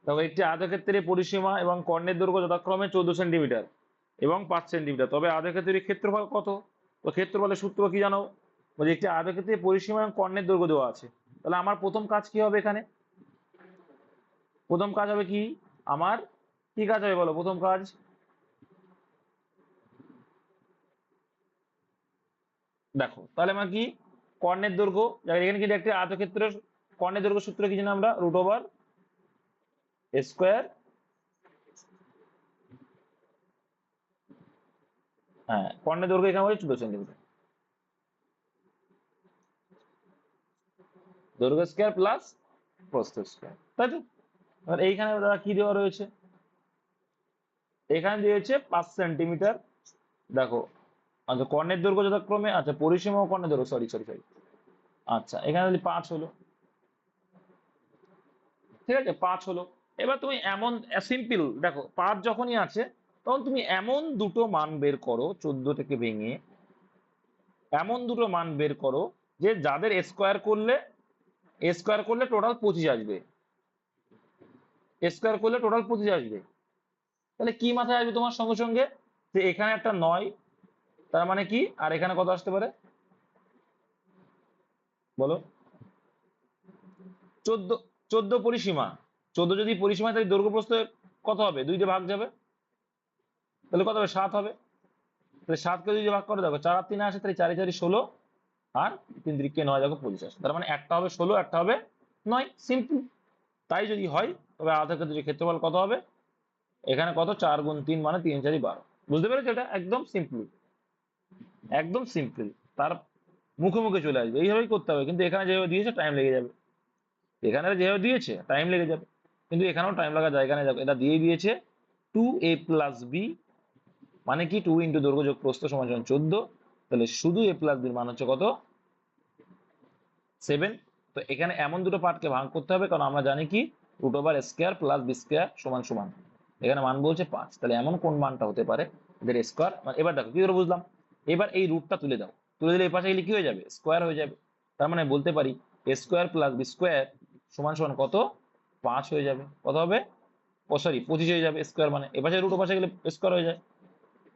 [SPEAKER 1] তবে একটি আয়তক্ষেত্রের পরিসীমা এবং কর্ণের দৈর্ঘ্য যথাক্রমে 14 সেন্টিমিটার এবং 5 সেন্টিমিটার, তবে আয়তক্ষেত্রের ক্ষেত্রফল কত? তো ক্ষেত্রফলের সূত্র কি জানো? বলছি একটি আয়তক্ষেত্রের পরিসীমা এবং কর্ণের দৈর্ঘ্য দেওয়া আছে, তাহলে আমার প্রথম কাজ কি হবে এখানে? প্রথম কাজ হবে কি আমার? কি কাজ হবে বলো প্রথম কাজ? দেখো তাহলে আমার কি, কর্ণের দৈর্ঘ্য, এখানে কিন্তু একটি আয়তক্ষেত্রের কর্ণের দৈর্ঘ্য সূত্র কি জানি আমরা? √/² হ্যাঁ, কর্ণের দৈর্ঘ্য এখানে হচ্ছে 14 সেন্টিমিটার, দৈর্ঘ্য স্কয়ার প্লাস প্রস্থ স্কয়ার, তাই তো? এবার এইখানে দাদা কি দেওয়া রয়েছে, এখানে দিয়েছে 5 সেন্টিমিটার। দেখো, আচ্ছা কর্ণের দৈর্ঘ্য যথাক্রমে, আচ্ছা পরিসীমা ও কর্ণের দৈর্ঘ্য, সরি সরি সরি, আচ্ছা এখানে যদি 5 হলো, ঠিক আছে 5 হলো। এবার তুমি এমন সিম্পল দেখো, 5 যখনই আছে তখন তুমি এমন দুটো মান বের করো 14 থেকে ভেঙে, এমন দুটো মান বের করো যে যাদের স্কোয়ার করলে টোটাল 25 আসবে, স্কোয়ার করলে টোটাল 25 আসবে। তাহলে কি মাথায় আসবে তোমার সঙ্গে সঙ্গে, যে এখানে একটা 9, তার মানে কি, আর এখানে কত আসতে পারে বলো? 14, 14 পরিসীমা, 14 যদি পরিসীমা তাহলে দৈর্ঘ্য প্রস্থ কত হবে, 2 দিয়ে ভাগ যাবে, তাহলে কত হবে, 7 হবে। তাহলে 7 কে 2 দিয়ে ভাগ করে দেখো, 4 আর 3 আসে, তাহলে 4 4 16, আর 3 3 9, দেখো 25 আসে। তার মানে একটা হবে 16, একটা হবে 9, সিম্পল। তাই যদি হয় তবে আয়তক্ষেত্রের ক্ষেত্রফল কত হবে, এখানে কত, 4 গুণ 3 মানে 3 4 12। বুঝতে পেরেছো? এটা একদম সিম্পল, একদম সিম্পল। তার মুখে মুখে চলে আসবে, এইভাবেই করতে হবে। কিন্তু এখানে যেভাবে দিয়েছে টাইম লেগে যাবে, এখানে যেভাবে দিয়েছে টাইম লেগে যাবে, কিন্তু এখানেও টাইম লাগার জায়গা নেই। দেখো এটা দিয়ে দিয়েছে 2a প্লাস বি, মানে কি 2 ইন্টু দৈর্ঘ্য যোগ প্রস্থ সমান সমান 14। তাহলে শুধু a প্লাস বির মান হচ্ছে কত, 7। তো এখানে এমন দুটো পার্টকে ভাগ করতে হবে, কারণ আমরা জানি কি root over square plus B square সমান সমান, এখানে মান বলছে 5। তাহলে এমন কোন মানটা হতে পারে এদের স্কোয়ার, এবার দেখো কি করে বুঝলাম, এবার এই রুটটা তুলে দাও, তুলে দিলে এই পাশে গেলে কি হয়ে যাবে, স্কোয়ার হয়ে যাবে। তার মানে বলতে পারি এ স্কোয়ার প্লাস বি স্কোয়ার সমান সমান কত, 5 হয়ে যাবে। কত হবে, ও সরি 25 হয়ে যাবে, স্কোয়ার মানে এ পাশে রুট, ও পাশে গেলে স্কোয়ার হয়ে যায়,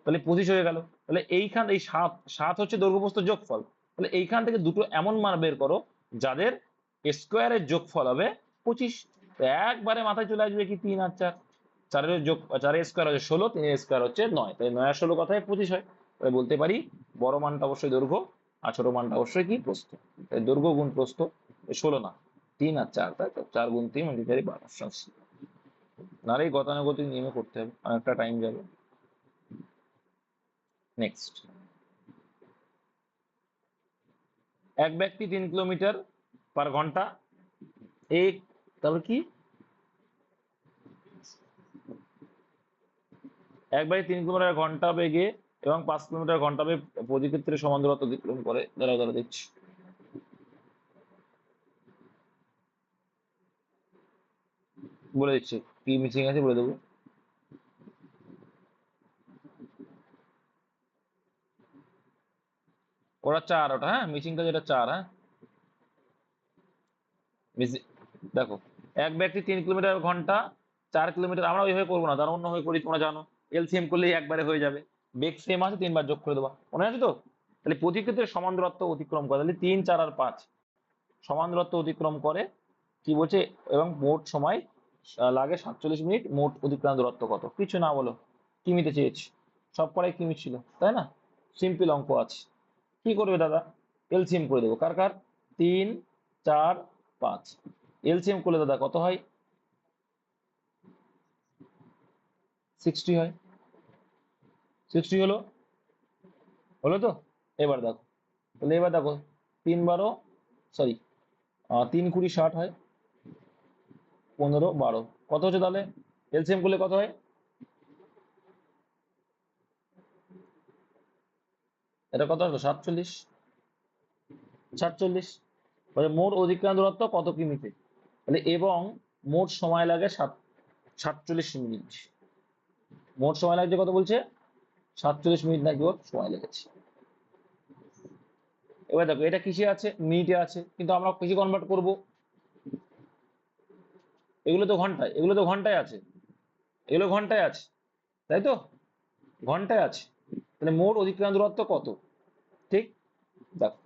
[SPEAKER 1] তাহলে 25 হয়ে গেল। তাহলে এইখান এই 7, 7 হচ্ছে দৈর্ঘ্য প্রস্থ যোগফল। তাহলে এইখান থেকে দুটো এমন মান বের করো যাদের স্কোয়ারের যোগফল হবে 25। তো একবারে মাথায় চলে আসবে কি 3 আর 4, 4 যোগ 4 স্কোয়ার হচ্ছে 16, 3 স্কোয়ার হচ্ছে 9, তাই 9 আর 16 কথায় 25 হয়। তাই বলতে পারি বড় মানটা অবশ্যই দৈর্ঘ্য আর ছোট মানটা অবশ্যই কি প্রস্থ। তাই দৈর্ঘ্য গুণ প্রস্থ 16 না, 3 আর 4, তাই তো 4 গুণ 3 মানে 12। নাহলে এই গতানুগতিক নিয়মে করতে হবে, অনেকটা টাইম যাবে। নেক্সট, এক ব্যক্তি 3 কিলোমিটার পার ঘন্টা এক, তারপর কি, এক ব্যক্তি 3 কিলোমিটার ঘন্টা বেগে এবং 5 কিলোমিটার ঘন্টা বেগে প্রতি ক্ষেত্রে সমান দূরত্ব অতিক্রম করে, দ্বারা দ্বারা দিচ্ছি, বলে দিচ্ছি কি মিসিং আছে বলে দেবো। ওটা 4, ওটা হ্যাঁ মিসিংটা যেটা 4, হ্যাঁ মিসিং। দেখো এক ব্যক্তি 3 কিলোমিটার ঘন্টা 4 কিলোমিটার, আমরা ওইভাবে করবো না, তারা অন্যভাবে করি, তোমরা জানো এলসিএম করলেই একবারে হয়ে যাবে। বেগ সেম আছে, 3 বার যোগ করে দেবা, মনে আছে তো? তাহলে প্রতি ক্ষেত্রে সমান দূরত্ব অতিক্রম করে, তাহলে 3 4 আর 5 সমান দূরত্ব অতিক্রম করে, কি বলছে, এবং মোট সময় লাগে 47 মিনিট। মোট অতিক্রান্ত দূরত্ব কত, কিছু না বলো, কিমিতে চেয়েছি, সব করাই কিমি ছিল, তাই না? সিম্পল অঙ্ক আছে। কি করবে দাদা, এলসিএম করে দেবো, কার কার, 3 4 5, এলসিএম করলে দাদা কত হয়, 60 হয়, 60 হলো, হলো তো? এবার দেখো, তাহলে এবার দেখো 3 12, সরি 3 20 60 হয়, 15 12, কত হচ্ছে তাহলে, এলসিএম করলে কত হয়, এটা কত হলো 47, 47। মোট অধিক্রান্ত দূরত্ব কত কিমিতে, তাহলে এবং মোট সময় লাগে 47 মিনিট, মোট সময় লাগছে কত বলছে, 47 মিনিট নাকি ওর সময় লেগেছে। এবার দেখো এটা কিসে আছে, মিনিটে আছে, কিন্তু আমরা কিসে কনভার্ট করব, এগুলো তো ঘন্টায়, এগুলো তো ঘন্টায় আছে, এগুলো ঘন্টায় আছে, তাই তো, ঘন্টায় আছে। তাহলে মোট অধিক্রান্ত দূরত্ব কত, ঠিক, দেখো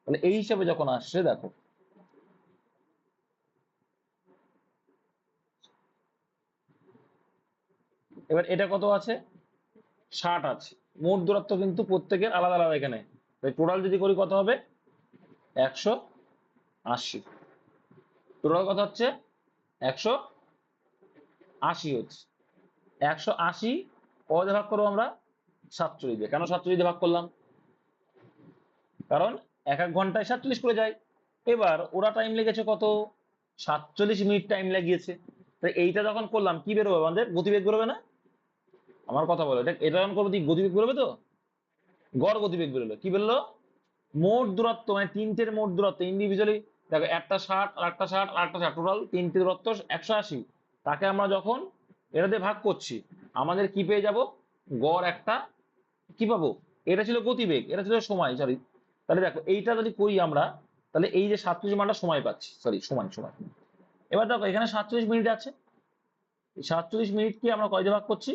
[SPEAKER 1] তাহলে এই হিসাবে যখন আসছে দেখো, এবার এটা কত আছে, 60 আছে। মোট দূরত্ব কিন্তু প্রত্যেকের আলাদা আলাদা এখানে, তাই টোটাল যদি করি কত হবে, 180। টোটাল কত হচ্ছে, 180 হচ্ছে। 180 কত ভাগ করবো আমরা, 47 দিয়ে। কেন 47 দিয়ে ভাগ করলাম? কারণ এক এক ঘন্টায় 47 করে যায়। এবার ওরা টাইম লেগেছে কত? 47 মিনিট টাইম লাগিয়েছে। তাই এইটা যখন করলাম কি বেরোবে? আমাদের গতিবেগ বেরোবে না? আমার কথা বলো, এটা যখন করবো গতিবেগ বেরোবে তো? গড় গতিবেগ বেরোলো। কি বেরোলো? মোট দূরত্ব, মানে তিনটের মোট দূরত্ব ইন্ডিভিজুয়ালি। দেখো, একটা 60 আর একটা 60 আর একটা 60, টোটাল তিনটে দূরত্ব 180। তাকে আমরা যখন এটা দিয়ে ভাগ করছি, আমাদের কি পেয়ে যাব? গড় একটা কি পাবো? এটা ছিল গতিবেগ, এটা ছিল সময়, সরি। তাহলে দেখো এইটা যদি করি আমরা, তাহলে এই যে 47 মানটা সময় পাচ্ছি, সরি সময় সময়। এবার দেখো এখানে 47 মিনিট আছে, 47 মিনিটকে আমরা কয় দিয়ে ভাগ করছি?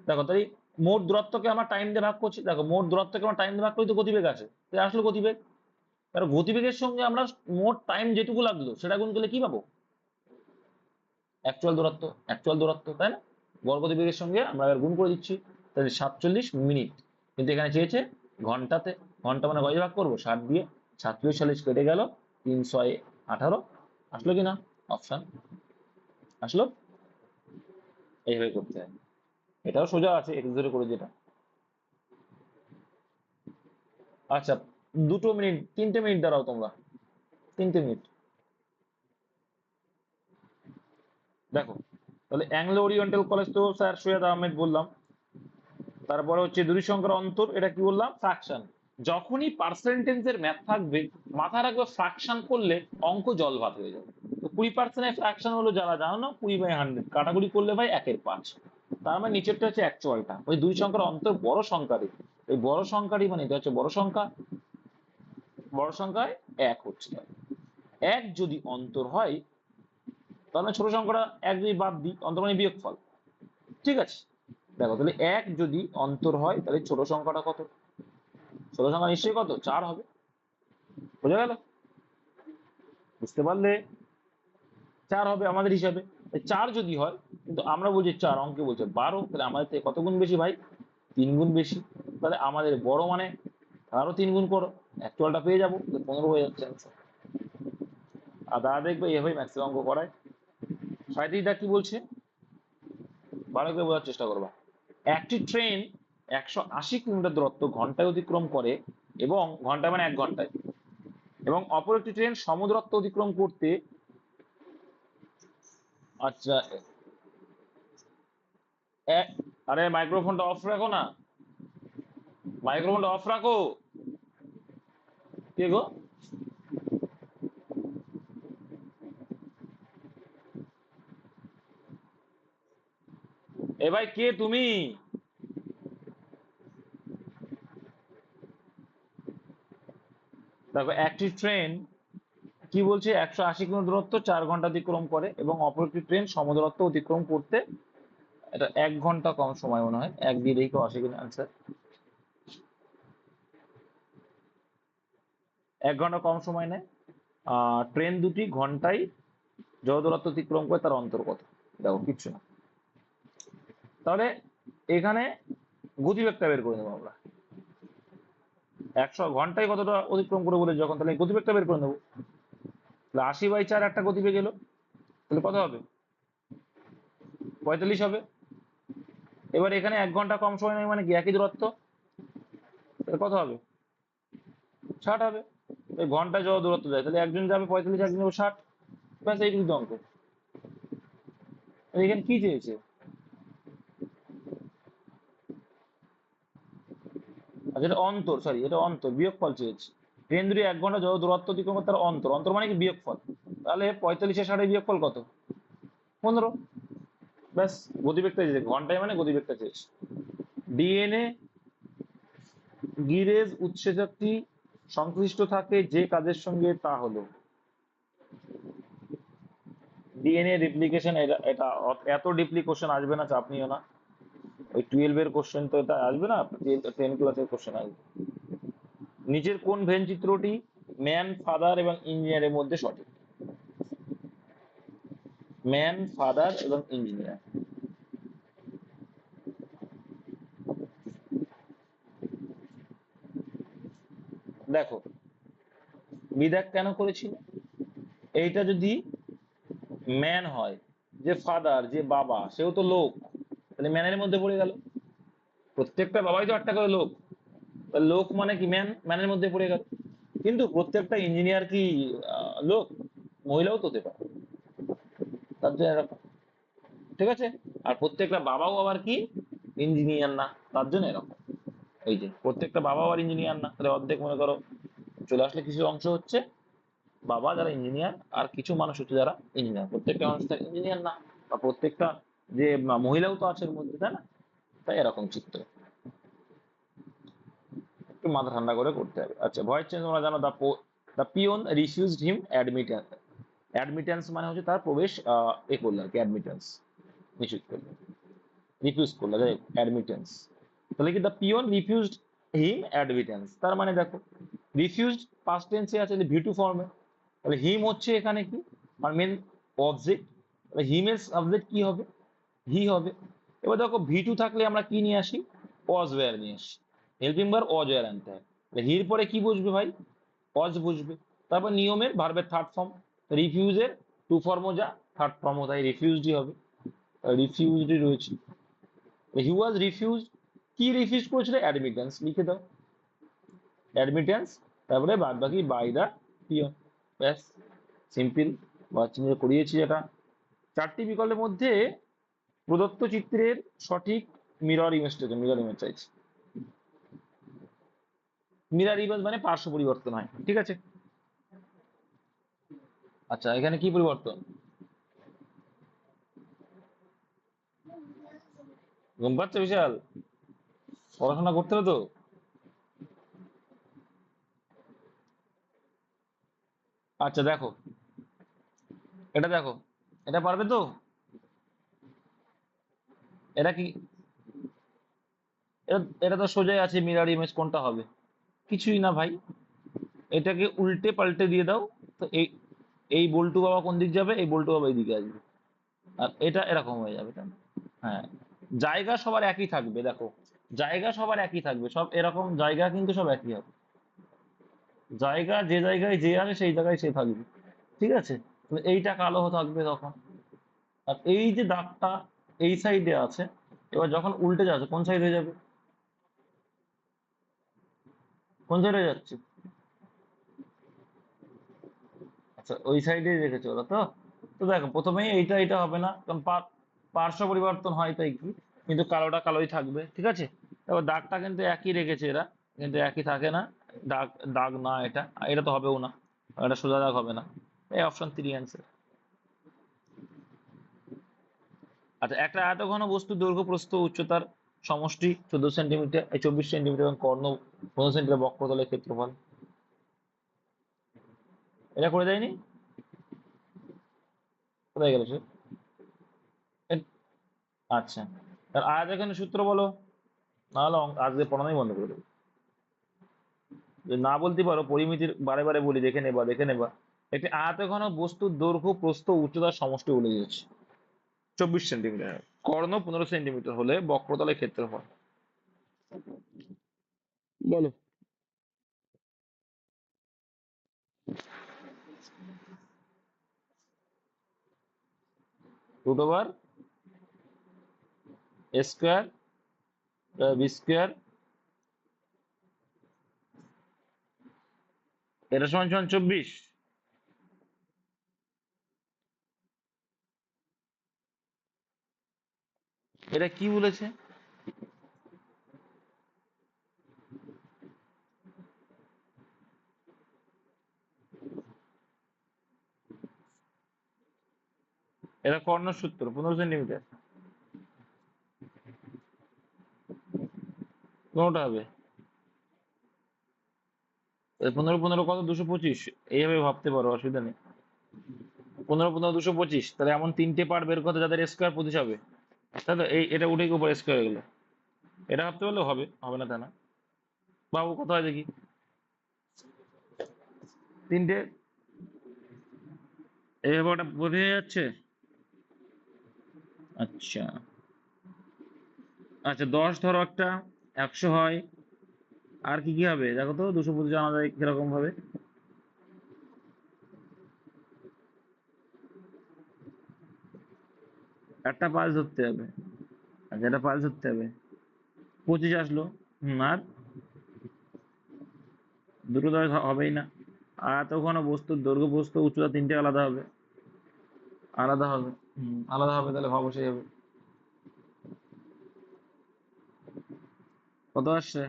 [SPEAKER 1] দেখো তাই মোট দূরত্বকে আমরা টাইম দিয়ে ভাগ করছি। দেখো মোট দূরত্বকে আমরা টাইম দিয়ে ভাগ করি তো গতিবেগ আছে, তাই আসলে গতিবেগ। কারণ গতিবেগের সঙ্গে আমরা মোট টাইম যেটুকু লাগলো সেটা গুণ করলে কি পাবো? অ্যাকচুয়াল দূরত্ব, অ্যাকচুয়াল দূরত্ব, তাই না? গড় গতিবেগের সঙ্গে আমরা এবার গুণ করে দিচ্ছি। তাহলে 47 মিনিট, কিন্তু এখানে চেয়েছে ঘন্টাতে। ঘন্টা মানে কয় ভাগ করবো? 60 দিয়ে। 47 কেটে গেল, 318। আসলো কি না অপশন? আসলো। এইভাবে করতে হয়। এটাও সোজা আছে, এক্স ধরে করে যেটা। আচ্ছা, 2 মিনিট, 3টে মিনিট দাঁড়াও তোমরা, 3টে মিনিট। দেখো, তাহলে অ্যাংলো ওরিয়েন্টাল কলেজ তো স্যার সৈয়দ আহমেদ বললাম। তারপরে হচ্ছে দুই সংখ্যার অন্তর, এটা কি বললাম? ফ্রাকশন। যখনই পার্সেন্টেজের ম্যাথ থাকবে, মাথায় রাখবে ফ্রাকশন করলে অঙ্ক জল ভাত হয়ে যাবে। তো 20% ফ্রাকশন হলো, যারা জানো না, 20/100 কাটাকুটি করলে ভাই 1/5। তার মানে নিচেরটা হচ্ছে অ্যাকচুয়ালটা, ওই দুই সংখ্যার অন্তর বড় সংখ্যারই। ওই বড় সংখ্যারই মানে এটা হচ্ছে বড় সংখ্যা, বড় সংখ্যায় এক হচ্ছে। এক যদি অন্তর হয়, তাহলে ছোট সংখ্যাটা এক যদি বাদ দিই, অন্তর মানে বিয়োগফল। ঠিক আছে? দেখো তাহলে এক যদি অন্তর হয়, তাহলে ছোট সংখ্যাটা কত? ছোট সংখ্যা নিশ্চয়ই কত? 4 হবে। বোঝা গেল? বুঝতে পারলে? 4 হবে আমাদের হিসাবে। 4 যদি হয়, কিন্তু আমরা বলছি 4, অঙ্কে বলছে 12, তাহলে আমাদের থেকে কত গুণ বেশি ভাই? 3 গুণ বেশি। তাহলে আমাদের বড় মানে আরো 3 গুণ করো, অ্যাকচুয়ালটা পেয়ে যাবো, 15 হয়ে যাচ্ছে answer। আর দাদা দেখবে এভাবেই ম্যাক্সিমাম অঙ্ক করায়। সাঁইত্রিশদা কি বলছে ভালো করে বোঝার চেষ্টা করবা। একটি ট্রেন 180 কিলোমিটার দূরত্ব ঘন্টায় অতিক্রম করে, এবং ঘন্টায় মানে 1 ঘন্টায়, এবং অপর একটি ট্রেন সমদূরত্ব অতিক্রম করতে, আচ্ছা, আরে মাইক্রোফোনটা অফ রাখো না, মাইক্রোফোনটা অফ রাখো। কে গো? এ ভাই, কে তুমি? দেখো একটি ট্রেন কি বলছে? 180 কিলোমিটার দূরত্ব 4 ঘন্টা অতিক্রম করে, এবং অপর একটি ট্রেন সমদূরত্ব অতিক্রম করতে, এটা 1 ঘন্টা কম সময় মনে হয়, এক দিয়ে দেখো 80 কিলো আনসার। 1 ঘন্টা কম সময় নেয়। ট্রেন দুটি ঘন্টায় যত দূরত্ব অতিক্রম করে তার অন্তর কত? দেখো কিচ্ছু না। তাহলে এখানে গতিবেগটা বের করে নেবো আমরা। 100 ঘন্টায় কতটা অতিক্রম করে বলে যখন, তাহলে গতিবেগটা বের করে নেবো। তাহলে 80/4 একটা গতিবেগ এলো, তাহলে কত হবে? 45 হবে। এবার এখানে 1 ঘন্টা কম সময় নেই, মানে কি একই দূরত্ব, তাহলে কত হবে? 60 হবে। এই ঘন্টায় যত দূরত্ব যায়, তাহলে একজন যাবে 45, একজন যাবে 60। ব্যাস, এইটুকু তো অঙ্ক। এখানে কি চেয়েছে? আচ্ছা, এটা অন্তর, সরি, এটা অন্তর, বিয়োগফল চেয়েছে। ট্রেন দুটি 1 ঘন্টা যত দূরত্ব অতিক্রম করে তার অন্তর, অন্তর মানে কি বিয়োগফল। তাহলে 45 আর 60 বিয়োগফল কত? 15। ব্যাস, গতিবেগটা চেয়েছে, ঘন্টায় মানে গতিবেগটা চেয়েছে। ডিএনএ গিরেজ উৎসেচকটি সংশ্লিষ্ট থাকে যে কাজের সঙ্গে, তা হলো ডিএনএ রেপ্লিকেশন। এটা এটা এত ডিপলি কোশ্চেন আসবে না, চাপ নিও না। ওই 12 এর কোশ্চেন তো এটা আসবে না, 10 ক্লাসের কোশ্চেন আসবে। নিচের কোন ভেন চিত্রটি ম্যান, ফাদার এবং ইঞ্জিনিয়ারের মধ্যে সঠিক? ম্যান, ফাদার এবং ইঞ্জিনিয়ার। দেখো, বিদাক কেন করেছিল? এইটা যদি ম্যান হয়, যে ফাদার, যে বাবা, সেও তো লোক, তাহলে ম্যানের মধ্যে পড়ে গেল। প্রত্যেকটা বাবাই তো একটা করে লোক, লোক মানে কি ম্যান, ম্যানের মধ্যে পড়ে গেল। কিন্তু প্রত্যেকটা ইঞ্জিনিয়ার কি লোক? মহিলাও তো হতে পারে, তার জন্য এরকম। ঠিক আছে, আর প্রত্যেকটা বাবাও আবার কি ইঞ্জিনিয়ার না, তার জন্য এরকম। এই যে প্রত্যেকটা বাবা আর ইঞ্জিনিয়ার না, তাহলে অর্ধেক মনে করো চলে আসলে কিছু অংশ হচ্ছে বাবা যারা ইঞ্জিনিয়ার, আর কিছু মানুষ হচ্ছে যারা ইঞ্জিনিয়ার। প্রত্যেকটা মানুষ তার ইঞ্জিনিয়ার না, বা প্রত্যেকটা যে মহিলাও তো আছে এর মধ্যে, তাই না? তাই এরকম চিত্র, একটু মাথা ঠান্ডা করে করতে হবে। আচ্ছা, ভয়েস চেঞ্জ তোমরা জানো, the peon refused him admittance. Admittance মানে হচ্ছে তার প্রবেশ এ করলো আর কি, অ্যাডমিটেন্স নিষেধ করলো, রিফিউজ করলো, যাই অ্যাডমিটেন্স। তাহলে কি the peon refused him admittance, তার মানে দেখো রিফিউজড পাস্ট টেন্সে আছে ভি টু ফর্মে, তাহলে হিম হচ্ছে এখানে কি আমার মেন অবজেক্ট, তাহলে হিমের সাবজেক্ট কি হবে? হি হবে। এবার দেখো ভি টু থাকলে আমরা কি নিয়ে আসি? অজ ওয়্যার নিয়ে আসি, হেল্পিং ভার্ব অজ ওয়্যার আনতে হয়। তাহলে হির পরে কি বসবে ভাই? অজ বসবে। তারপর নিয়মের ভার্বের থার্ড ফর্ম, রিফিউজের টু ফর্মও যা, থার্ড ফর্মও তাই রিফিউজডই হবে, রিফিউজডই রয়েছে। হি ওয়াজ রিফিউজড, কি রিফিউজ করেছিল? অ্যাডমিটেন্স, লিখে দাও অ্যাডমিটেন্স, তারপরে বাদ বাকি বাই দা পিয়ন, ব্যাস, সিম্পল। বাচ্চা করিয়েছি এটা। চারটি বিকল্পের মধ্যে প্রদত্ত চিত্রের সঠিক মিরর ইমেজটা, মিরর ইমেজ চাইছি। মিরর ইমেজ মানে পার্শ্ব পরিবর্তন হয়, ঠিক আছে। আচ্ছা, এখানে কি পরিবর্তন? ঘুম পাচ্ছে বিশাল? পড়াশোনা করতে হবে তো। আচ্ছা দেখো, এটা দেখো, এটা পারবে তো? এটা কি, এটা এটা তো সোজাই আছে, মিরর ইমেজ কোনটা হবে? কিছুই না ভাই, এটাকে উল্টে পাল্টে দিয়ে দাও। তো এই এই বল্টু বাবা কোন দিক যাবে? এই বল্টু বাবা এইদিকে আসবে, আর এটা এরকম হয়ে যাবে, তাই না? হ্যাঁ, জায়গা সবার একই থাকবে, দেখো জায়গা সবার একই থাকবে, সব এরকম জায়গা কিন্তু সব একই হবে। জায়গা যে জায়গায় যে আছে সেই জায়গায় সে থাকবে, ঠিক আছে। তো এইটা কালো থাকবে তখন, আর এই যে দাগটা এই সাইডে আছে, এবার যখন উল্টে যাচ্ছে কোন সাইড হয়ে যাবে? কোন সাইডে যাচ্ছে? আচ্ছা, ওই সাইডে রেখেছে ওরা তো। তো দেখো প্রথমেই এইটা এটা হবে না, কারণ পার্শ্ব পরিবর্তন হয় তাই কি, কিন্তু কালোটা কালোই থাকবে, ঠিক আছে। এবার দাগটা কিন্তু একই রেখেছে এরা, কিন্তু একই থাকে না। দাগ, দাগ না এটা, আর এটা তো হবেও না, এটা সোজা দাগ হবে না। এই অপশন 3 অ্যান্সার। আচ্ছা, একটা আয়তঘন বস্তুর দৈর্ঘ্য প্রস্থ উচ্চতার সমষ্টি 14 সেন্টিমিটার, 24 সেন্টিমিটার, এবং কর্ণ 15 সেন্টিমিটার, বক্রতলের ক্ষেত্রফল। এটা করে দেয়নি? কোথায় গেল সে? এ- আচ্ছা, আর আয়তঘনের সূত্র বলো, নাহলে আজকে পড়ানোই বন্ধ করে দেবো। যদি না বলতে পারো, পরিমিতির বারে বারে বলি, দেখে নেবা দেখে নেবা। একটি আয়তঘন বস্তুর দৈর্ঘ্য প্রস্থ উচ্চতার সমষ্টি বলে দিয়েছে 24 সেন্টিমিটার, কর্ণ 15 সেন্টিমিটার হলে বক্রতলের ক্ষেত্রফল। বলো। √, এ স্কোয়ার, বি স্কোয়ার, এটা সমান সমান 24। এটা কি বলেছে? এটা কর্ণর সূত্র, 15 সেন্টিমিটার, কোনটা হবে? 15 15 কত? 225, এইভাবে ভাবতে পারো, অসুবিধা নেই। 15 15 225, তাহলে এমন তিনটে পার্ট বের করতে যাদের স্কোয়ার 25 হবে, তাই তো। এই এটা উঠে গিয়ে উপর স্কোয়ার হয়ে গেলো, এটা ভাবতে পারলেও হবে, হবে না তা না। বাবু কত হয় দেখি? তিনটে, এইভাবে ওটা বোঝা যাচ্ছে। আচ্ছা, আচ্ছা 10 ধরো একটা, 100 হয়, আর কি কি হবে দেখো তো, 225 জানা যায় কিরকম ভাবে? একটা পালস ধরতে হবে। আচ্ছা, এটা পালস ধরতে হবে। 25 আসলো। আর দুটো তো হবেই না। আয়তঘন বস্তুর দৈর্ঘ্য প্রস্থ উচ্চতা তিনটে আলাদা হবে। আলাদা হবে। আলাদা হবে, তাহলে ভাব বসে যাবে। কত আসছে?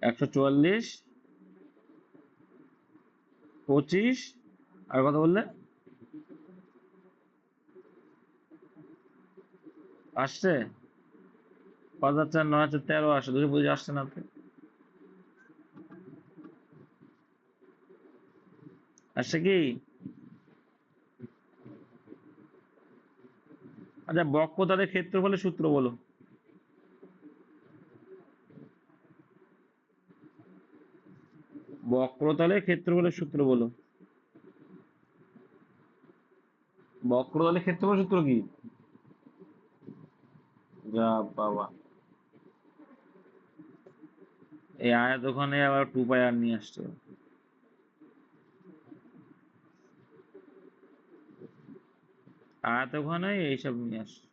[SPEAKER 1] 144, 25, আর কত বললে? আসছে 5,4,9,13 আসছে, 225 আসছে না তো। আসছে কি? আচ্ছা, বক্রতলের ক্ষেত্রফলের সূত্র বলো। বক্রতলের ক্ষেত্রফলের সূত্র বলো। বক্রতলের ক্ষেত্রফলের সূত্র কি? যা বাবা, এই আয়তখানে আবার 2 পাই আর নিয়ে আসছে। আয়তখানে এইসব নিয়ে আসছে।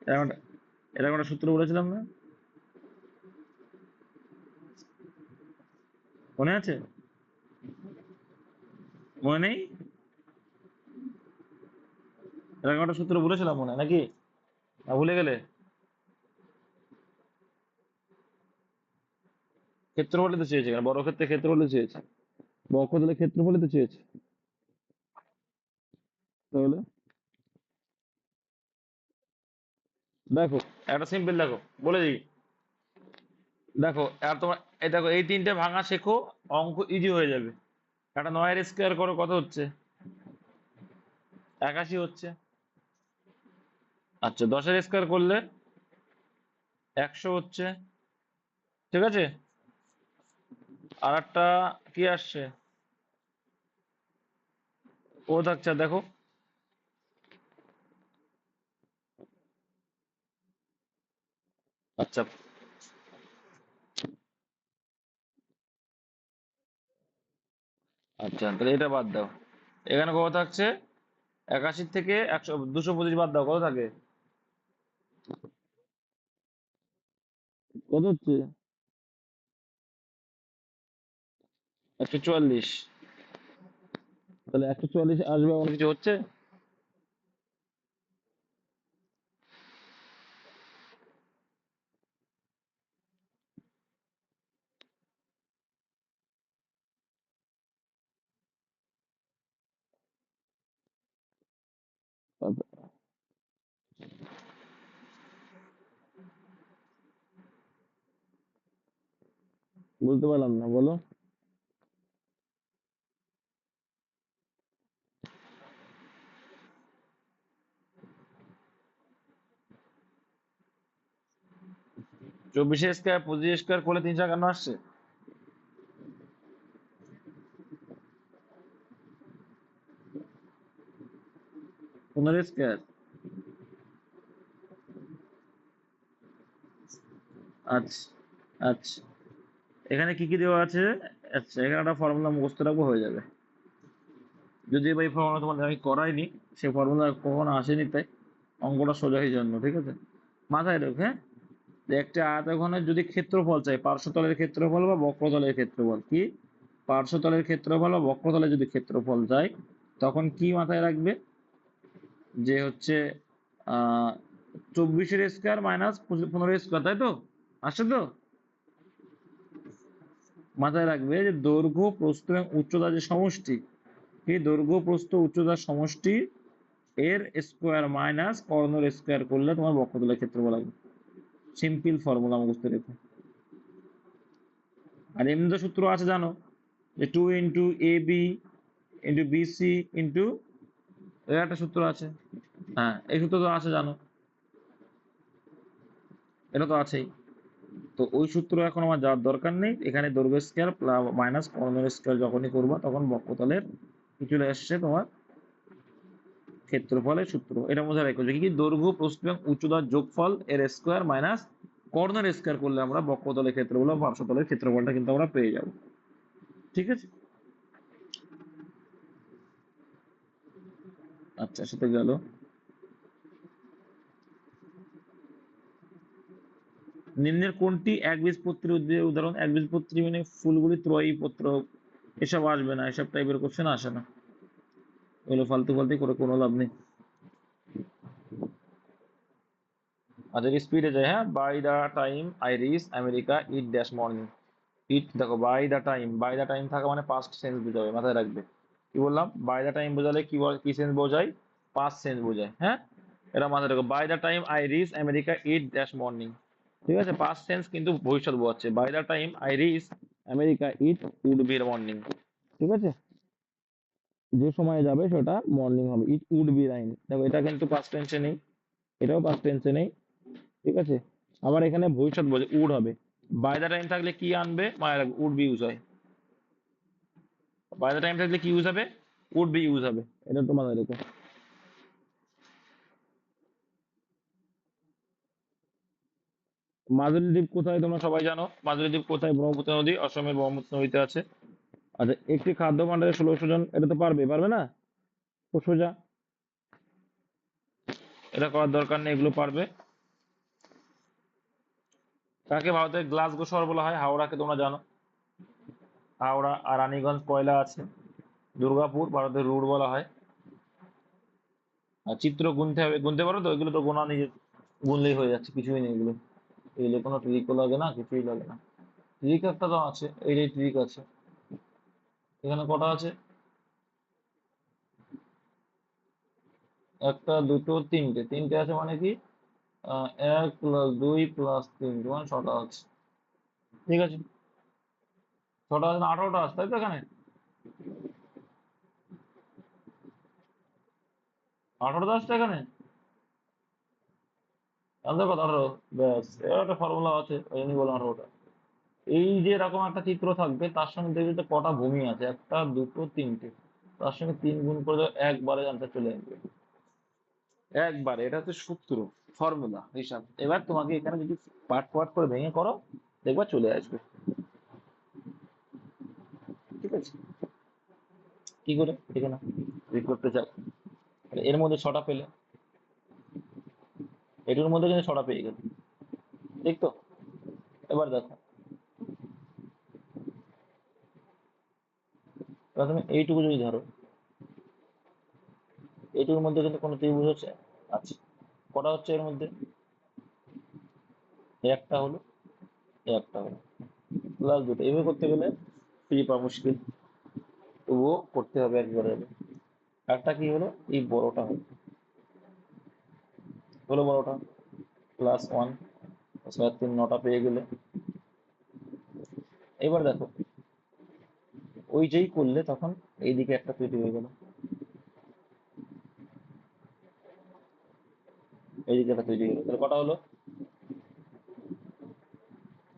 [SPEAKER 1] এরকম একটা এরকম একটা সূত্র বলেছিলাম না? মনে আছে? মনে নেই? এরকম একটা সূত্র বলেছিলাম মনে হয়, নাকি? না ভুলে গেলে? ক্ষেত্রফলই তো চেয়েছে, কেন বড় ক্ষেত্রে ক্ষেত্রফলই চেয়েছে, বক্রতলের ক্ষেত্রফলই তো চেয়েছে। তাহলে দেখো, একটা সিম্পল দেখো, বলে দিই। দেখো, আর তোমার এই দেখো, এই তিনটে ভাঙা শেখো, অঙ্ক ইজি হয়ে যাবে। একটা 9 এর স্কোয়ার করো, কত হচ্ছে? 81 হচ্ছে। আচ্ছা, 10 এর স্কোয়ার করলে 100 হচ্ছে। ঠিক আছে। আর একটা কি আসছে? ও থাকছে, দেখো। আচ্ছা। আচ্ছা, তাহলে এটা বাদ দাও। এখানে কত থাকছে? 81 থেকে 225 বাদ দাও, কত থাকে? কত হচ্ছে? 144। তাহলে 144 আসবে, এমন কিছু হচ্ছে? বুঝতে পারলাম না, বলো। 24 স্কোয়ার 25 স্কোয়ার করলে 351 আসছে। 15 স্কোয়ার। আচ্ছা। আচ্ছা, এখানে কি কি দেওয়া আছে? আচ্ছা, এখানে একটা ফর্মুলা মুখস্থ রাখবো, হয়ে যাবে। যদি এই ফর্মুলা তোমাদের আমি করাইনি, সেই ফর্মুলা কখনো আসেনি, তাই অঙ্কটা সোজা এই জন্য। ঠিক আছে, মাথায় রেখো, হ্যাঁ। যে একটা আয়তঘনের যদি ক্ষেত্রফল চাই, পার্শ্বতলের ক্ষেত্রফল বা বক্রতলের ক্ষেত্রফল, কি পার্শ্বতলের ক্ষেত্রফল বা বক্রতলের যদি ক্ষেত্রফল চাই, তখন কি মাথায় রাখবে? যে হচ্ছে 24 স্কোয়ার মাইনাস 15 স্কোয়ার, তাই তো? আসছে তো? মাথায় রাখবে যে দৈর্ঘ্য প্রস্থ এবং উচ্চতা যে সমষ্টি, এই দৈর্ঘ্য প্রস্থ উচ্চতার সমষ্টি এর স্কোয়ার মাইনাস কর্ণের স্কোয়ার করলে তোমার বক্রতলের ক্ষেত্রফল আসবে। সিম্পল ফর্মুলা মুখস্থ রেখো। আর এমনি তো সূত্র আছে, জানো, যে 2 × AB × BC ইন্টু, এর একটা সূত্র আছে। হ্যাঁ, এই সূত্র তো আছে, জানো, এটা তো আছেই। তো ওই সূত্র এখন আমার যাওয়ার দরকার নেই। এখানে দৈর্ঘ্য স্কোয়ার মাইনাস কর্ণের স্কোয়ার যখনই করবা, তখন বক্রতলের কি চলে আসছে? তোমার ক্ষেত্রফলের সূত্র, এটা মনে রাখো যে কি দৈর্ঘ্য প্রস্থ এবং উচ্চতার যোগফল এর স্কোয়ার মাইনাস কর্ণের স্কোয়ার করলে আমরা বক্রতলের ক্ষেত্রফল বা পার্শ্বতলের ক্ষেত্রফলটা কিন্তু আমরা পেয়ে যাব। ঠিক আছে, আচ্ছা সেটা গেল। নিম্নের কোনটি একবীজপত্রী উদ্ভিদের উদাহরণ? একবীজপত্রী মানে ফুলগুলি ত্রয়ী পত্র, এসব আসবে না, এসব টাইপের কোশ্চেন আসে না, এগুলো ফালতু ফালতু করে কোনো লাভ নেই। আচ্ছা স্পিডে যায়, হ্যাঁ, by the time I reach America it dash morning. It দেখো বাই দা টাইম থাকা মানে পাস্ট সেন্স বোঝাবে, মাথায় রাখবে। কি বললাম? বাই দা টাইম বোঝালে কি কি সেন্স বোঝায়? পাস্ট সেন্স বোঝায়, হ্যাঁ, এটা মাথায় রাখো। By the time I reach America it dash morning, ঠিক আছে, পাস্ট সেন্স কিন্তু ভবিষ্যৎ বোঝাচ্ছে। By the time I reach America it would be morning, ঠিক আছে, যে সময় যাবে সেটা মর্নিং হবে। ইট উড বি রাইন, দেখো এটা কিন্তু পাস্ট টেন্সে নেই, এটাও পাস্ট টেন্সে নেই, ঠিক আছে। আবার এখানে ভবিষ্যৎ বলছে উড হবে। বাই দা টাইম থাকলে কি আনবে? মায়ের রাখবে উড বি ইউজ হয়। বাই দা টাইম থাকলে কি ইউজ হবে? উড বি ইউজ হবে, এটা তো মাথায় রেখো। মাধুরী দ্বীপ কোথায় তোমরা সবাই জানো? মাধুরী দ্বীপ কোথায়? ব্রহ্মপুত্র নদী, অসমের ব্রহ্মপুত্র নদীতে আছে। আচ্ছা, একটি খাদ্য ভাণ্ডারে 1600 জন, এটা তো পারবে, পারবে না? খুব সোজা, এটা করার দরকার নেই, এগুলো পারবে। কাকে ভারতের গ্লাসগো শহর বলা হয়? হাওড়াকে তোমরা জানো, হাওড়া। আর রানীগঞ্জ কয়লা আছে। দুর্গাপুর ভারতের রুট বলা হয়। আর চিত্র গুনতে হবে, গুনতে পারো তো? এগুলো তো গোনা নিজে গুনলেই হয়ে যাচ্ছে, কিছুই নেই এগুলো, এগুলো কোনো ট্রিকও লাগে না, কিছুই লাগে না। ট্রিক একটা তো আছে, এই যে ট্রিক আছে, এখানে কটা আছে? একটা দুটো তিনটে, তিনটে আছে মানে কি 1+2+3 মানে 6টা আছে, ঠিক আছে। 6টা আছে না, 18টা আছে, তাই তো? এখানে 18টা আসছে এখানে, তাহলে কত? 18, ব্যাস, এর একটা ফর্মুলা আছে, ওই জন্যই বললাম 18টা। এই যে এরকম একটা চিত্র থাকবে, তার সঙ্গে দেখবে যে কটা ভূমি আছে, একটা দুটো তিনটে, তার সঙ্গে 3 গুণ করে দাও, একবারে আনসার চলে আসবে, একবারে। এটা হচ্ছে সূত্র, ফর্মুলা, হিসাব। এবার তোমাকে এখানে যদি পার্ট পার্ট করে ভেঙে করো, দেখবা চলে আসবে, ঠিক আছে। কি করে এখানে রিড করতে চাও? তাহলে এর মধ্যে 6টা পেলে, এটার মধ্যে কিন্তু 6টা পেয়ে গেল, ঠিক তো? এবার দেখো, এবার তুমি এইটুকু যদি ধরো, এইটুকুর মধ্যে কিন্তু কোনো ত্রিভুজ হচ্ছে? আচ্ছা, কটা হচ্ছে এর মধ্যে? একটা হলো, একটা হলো, প্লাস দুটো। এইভাবে করতে গেলে খুঁজে পাওয়া মুশকিল, তবুও করতে হবে একবারে। একটা কি হলো? এই বড়টা হলো, হলো বড়টা, +1, 3, 9টা পেয়ে গেলে। এবার দেখো, ওই যেই করলে তখন এইদিকে একটা তৈরি হয়ে গেল, এইদিকে একটা তৈরি হয়ে গেল, তাহলে কটা হলো?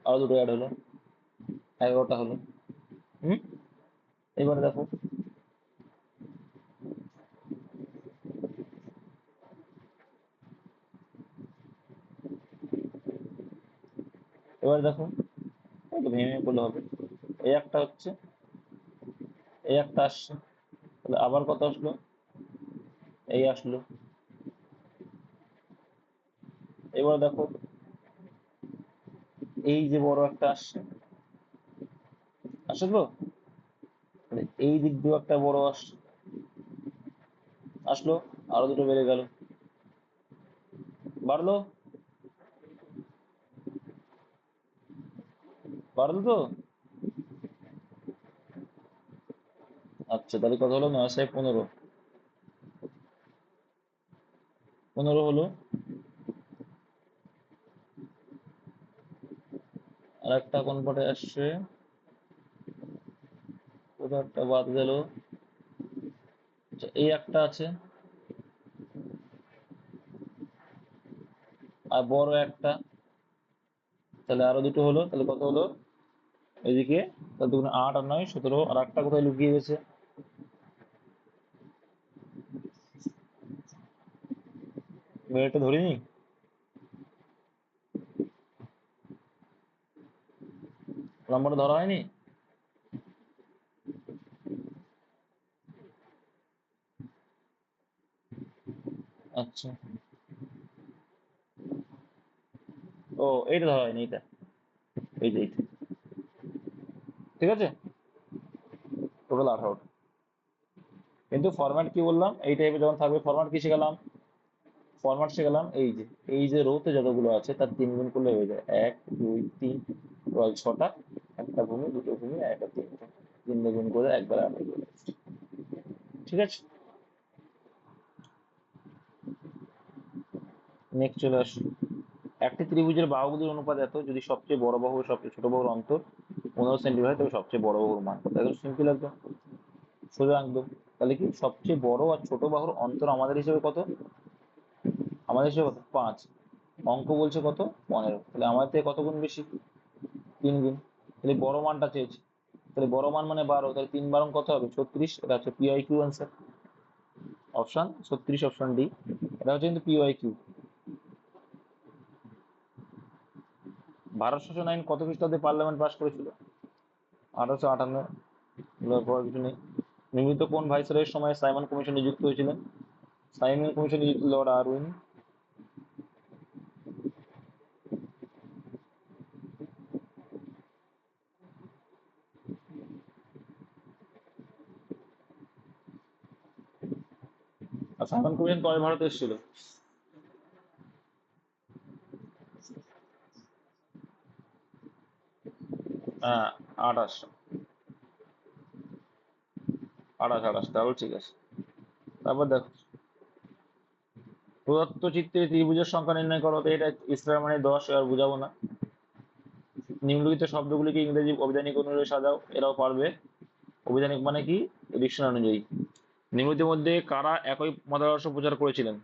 [SPEAKER 1] আরো দুটো অ্যাড হলো, 11টা হলো। হুম, এবার দেখো, এবার দেখো, একটু ভেঙে ভেঙে করলে হবে। এই একটা হচ্ছে, এই একটা আসছে, তাহলে আবার কত আসলো? এই আসলো। এবার দেখো, এই যে বড় একটা আসছে, আসলো, তাহলে এই দিক দিয়েও একটা বড় আসলো, আরো দুটো বেড়ে গেল, বাড়লো, বাড়লো তো। আচ্ছা, তাহলে কত হলো? 9×15, 15 হলো। আর একটা কোন পটে আসছে? কোথাও একটা বাদ গেল। আচ্ছা, এই একটা আছে, আর বড় একটা, তাহলে আরো দুটো হলো, তাহলে কত হলো এদিকে? তাহলে দুগুণে 8 আর 9, 17। আর একটা কোথায় লুকিয়ে গেছে? মিনিটটা ধরিনি, নম্বরটা ধরা হয়নি। আচ্ছা, ও এইটা ধরা হয়নি, এইটা, এই যে এইটা, ঠিক আছে, টোটাল 18। কিন্তু ফরম্যাট কি বললাম, এই টাইপের যখন থাকবে ফরম্যাট কি শিখালাম, ফরম্যাট শিখালাম এই যে রোতে যতগুলো আছে তার 3 গুণ করলে হয়ে যায়, 1 2 3, টোটাল 6টা, একটা ভূমি দুটো ভূমি আর একটা তিনটে, 3 গুণ করে একবার আমি বলে দিচ্ছি। ঠিক আছে, নেক্সট চলে আসি। একটি ত্রিভুজের বাহুগুলির অনুপাত এত, যদি সবচেয়ে বড় বাহু ও সবচেয়ে ছোট বাহুর অন্তর 15 সেন্টিমিটার হয়, তবে সবচেয়ে বড় বাহুর মান কত? একদম সিম্পল, একদম সোজা একদম। তাহলে কি সবচেয়ে বড় আর ছোট বাহুর অন্তর আমাদের হিসেবে কত? আমাদের হিসেবে কত? 5। অঙ্ক বলছে কত? 15। তাহলে আমাদের থেকে কত গুণ বেশি? 3 গুণ। তাহলে বড় মানটা চেয়েছি, তাহলে বড় মান মানে 12, তাহলে 3 12 কত হবে? 36। এটা হচ্ছে PI Q answer, option 36, option D. এটা হচ্ছে কিন্তু পিওয়াই কিউ। ভারত শাসন আইন কত খ্রিস্টাব্দে পার্লামেন্ট পাস করেছিল? 1858। পর কিছু নেই। নির্মিত কোন ভাইসরয়ের সময় সাইমন কমিশন নিযুক্ত হয়েছিলেন? সাইমন কমিশন নিযুক্ত লর্ড আরউইন। আর সাইমন কমিশন কবে ভারতে এসেছিল? হ্যাঁ, 28। 28, তাহলে ঠিক আছে। তারপর দেখো, প্রদত্ত চিত্রে ত্রিভুজের সংখ্যা নির্ণয় করো। তো এটা স্টার মানে 10, আর বুঝাবো না। নিম্নলিখিত শব্দগুলিকে ইংরেজি অভিধানিক অনুযায়ী সাজাও, এরাও পারবে। অভিধানিক মানে কি? ডিকশনারি অনুযায়ী। নিম্নলিখিতের মধ্যে কারা একই মতাদর্শ প্রচার করেছিলেন?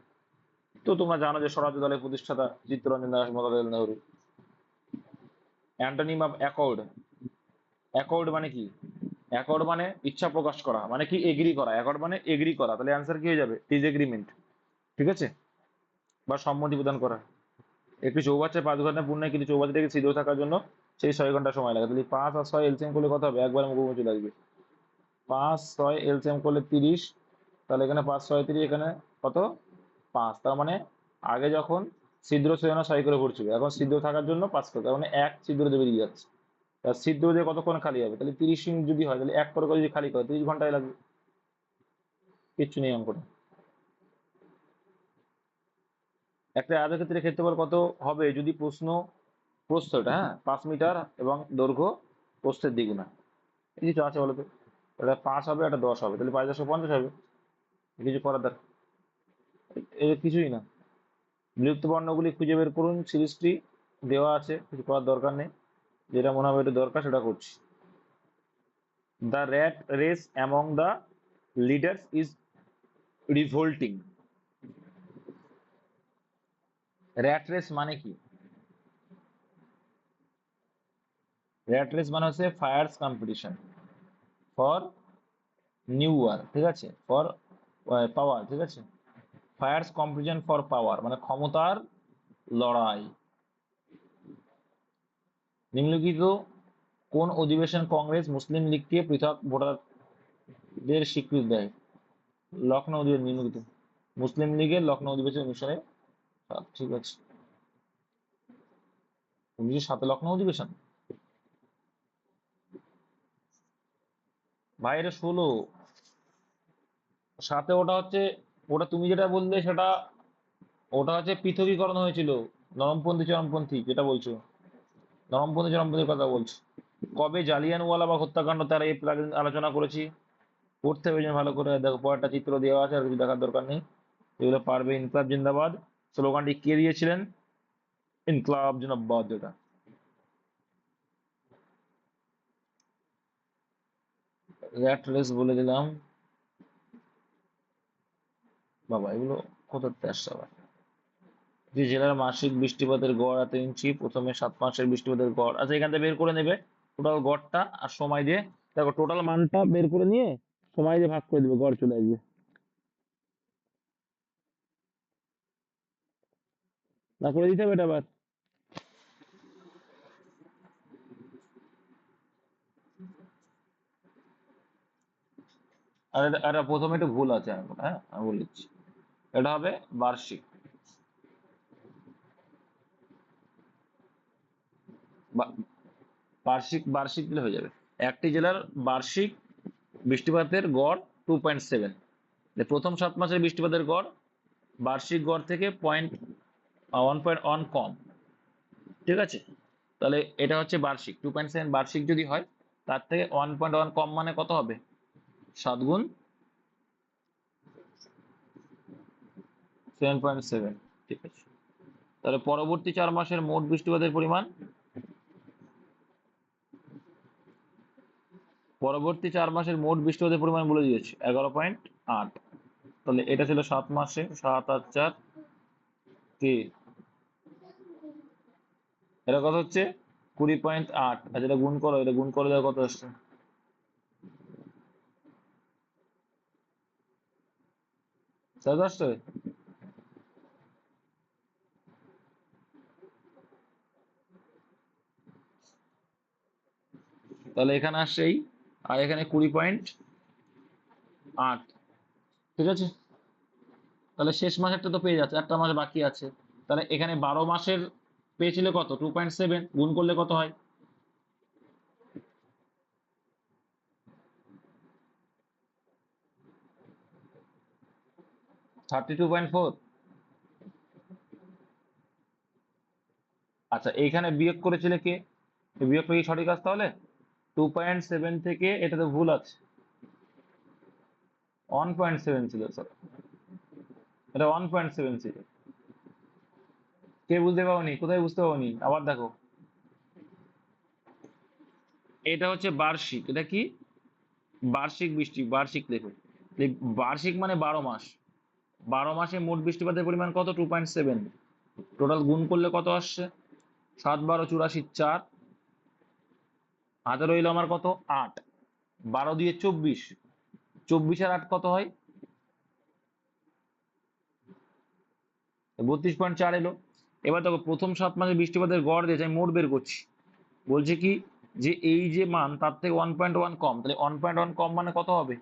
[SPEAKER 1] তো তোমরা জানো যে স্বরাজ্য দলের প্রতিষ্ঠাতা Chittaranjan Das, Motilal Nehru. Antonym of accord. Accord মানে কি? অ্যাকর্ড মানে ইচ্ছা প্রকাশ করা, মানে কি এগ্রি করা। অ্যাকর্ড মানে এগ্রি করা, তাহলে অ্যান্সার কি হয়ে যাবে? ডিসএগ্রিমেন্ট। ঠিক আছে, বা সম্মতি প্রদান করা। একটি চৌবাচ্চায় 5 ঘন্টা পূর্ণ হয়, কিন্তু চৌবাচ্চাটাকে ছিদ্র থাকার জন্য সেই 6 ঘন্টা সময় লাগে। তাহলে 5 আর 6 এলসিএম করলে কত হবে? একবার মুখোমুখি চলে আসবে। 5 6 এলসিএম করলে 30, তাহলে এখানে 5 6 30, এখানে কত? 5। তার মানে আগে যখন ছিদ্র ছিল না 6 করে ভরছিল, এখন ছিদ্র থাকার জন্য 5 করে, তার মানে এক ছিদ্র দিয়ে বেরিয়ে যাচ্ছে। তা ছিদ্র দিয়ে কতক্ষণ খালি হবে? তাহলে 30 মিনিট যদি হয়, তাহলে 1 করে করে যদি খালি করে 30 ঘন্টায় লাগবে। কিচ্ছু নেই অঙ্কটা। একটা আয়তক্ষেত্রের ক্ষেত্রফল কত হবে যদি প্রস্থটা, হ্যাঁ, 5 মিটার এবং দৈর্ঘ্য প্রস্থের দ্বিগুণ হয়? এই কিছু আছে বলতো? এটা 5 হবে, এটা 10 হবে, তাহলে 5×10 = 50 হবে। কিছু করার দরকার, এর কিছুই না। বিলুপ্ত বর্ণগুলি খুঁজে বের করুন, সিরিজটি দেওয়া আছে, কিছু করার দরকার নেই। যেটা মনে হবে এটা দরকার সেটা করছি। The rat race among the leaders is revolting. Rat race মানে কি? র্যাট রেস মানে হচ্ছে fierce competition for new war, ঠিক আছে, ফর পাওয়ার, ঠিক আছে। ফায়ার্স কম্পিটিশন ফর পাওয়ার মানে ক্ষমতার লড়াই। নিম্নলিখিত কোন অধিবেশন কংগ্রেস মুসলিম লীগকে পৃথক ভোটারদের স্বীকৃতি দেয়? লখনৌ অধিবেশন। নিম্নলিখিত মুসলিম লীগের লখনৌ অধিবেশন অনুসারে। ঠিক আছে, 1907 লখনৌ অধিবেশন। ভাই এটা 16। সাথে ওটা হচ্ছে, ওটা তুমি যেটা বললে সেটা, ওটা হচ্ছে পৃথকীকরণ হয়েছিল। নরমপন্থী চরমপন্থী যেটা বলছো, নরমপন্থী চরমপন্থীর কথা বলছো। কবে জালিয়ানওয়ালাবাগ হত্যাকাণ্ড, তার এই প্লাগ আলোচনা করেছি। পড়তে হবে যেন ভালো করে। দেখো পরেরটা চিত্র দেওয়া আছে, আর কিছু দেখার দরকার নেই, এগুলো পারবে। ইনকলাব জিন্দাবাদ স্লোগানটি কে দিয়েছিলেন? ইনকলাব জিন্দাবাদ, যেটা। র্যাট রেস বলে দিলাম। বাবা এগুলো কোথাতে আসছে আবার? যে জেলার মাসিক বৃষ্টিপাতের গড় এত ইঞ্চি, প্রথমে 7 মাসের বৃষ্টিপাতের গড়। আচ্ছা, এখান থেকে বের করে নেবে টোটাল গড়টা আর সময় দিয়ে। দেখো টোটাল মানটা বের করে নিয়ে সময় দিয়ে ভাগ করে দিবে, গড় চলে আসবে। না করে দিতে হবে এটা আবার। আর এটা প্রথমে একটু ভুল আছে আমার, হ্যাঁ আমি বলে দিচ্ছি। এটা হবে বার্ষিক। বা- বার্ষিক বার্ষিক দিলে হয়ে যাবে। একটি জেলার বার্ষিক বৃষ্টিপাতের গড় 2.7, প্রথম 7 মাসের বৃষ্টিপাতের গড় বার্ষিক গড় থেকে 1.1 কম। ঠিক আছে, তাহলে এটা হচ্ছে বার্ষিক 2.7 বার্ষিক যদি হয়, তার থেকে 1.1 কম মানে কত হবে? 7 গুণ 7.7। ঠিক আছে, তাহলে পরবর্তী 4 মাসের মোট বৃষ্টিপাতের পরিমাণ, পরবর্তী 4 মাসের মোট বৃষ্টিপাতের পরিমাণ বলে দিয়েছে 11.8। তাহলে এটা ছিল 7 মাসে, 7 আর 4 কি, এটা কত হচ্ছে 20.8। আর যেটা গুণ করো, এটা গুণ করে দেওয়া কত আসছে? তাই তো আসছে। তাহলে এখানে আসছে এই, আর এখানে 20.8। ঠিক আছে, তাহলে শেষ মাসেরটা তো পেয়ে যাচ্ছে, একটা মাস বাকি আছে। তাহলে এখানে 12 মাসের পেয়েছিল কত? 2.7, গুণ করলে কত হয়? 32.4। আচ্ছা, এইখানে বিয়োগ করেছিলে কে? এই বিয়োগটা কি সঠিক আছে তাহলে? 2.7 থেকে এটা তো ভুল আছে, 1.7 ছিল স্যার, এটা 1.7 ছিল। কে বুঝতে পারোনি? কোথায় বুঝতে পারোনি? আবার দেখো, এটা হচ্ছে বার্ষিক, এটা কি বার্ষিক বৃষ্টি, বার্ষিক দেখো। এই বার্ষিক মানে 12 মাস, 12 মাসে মোট বৃষ্টিপাতের পরিমাণ কত? 2.7। টোটাল গুণ করলে কত আসছে? 7 12 84, 4 হাতে রইল আমার কত? 8। 12 দিয়ে 24, 24 আর 8 কত হয়? 32.4 এলো। এবার দেখো, প্রথম 7 মাসে বৃষ্টিপাতের গড় দিয়েছে, আমি মোট বের করছি। বলছে কি, যে এই যে মান তার থেকে 1.1 কম, তাহলে 1.1 কম মানে কত হবে?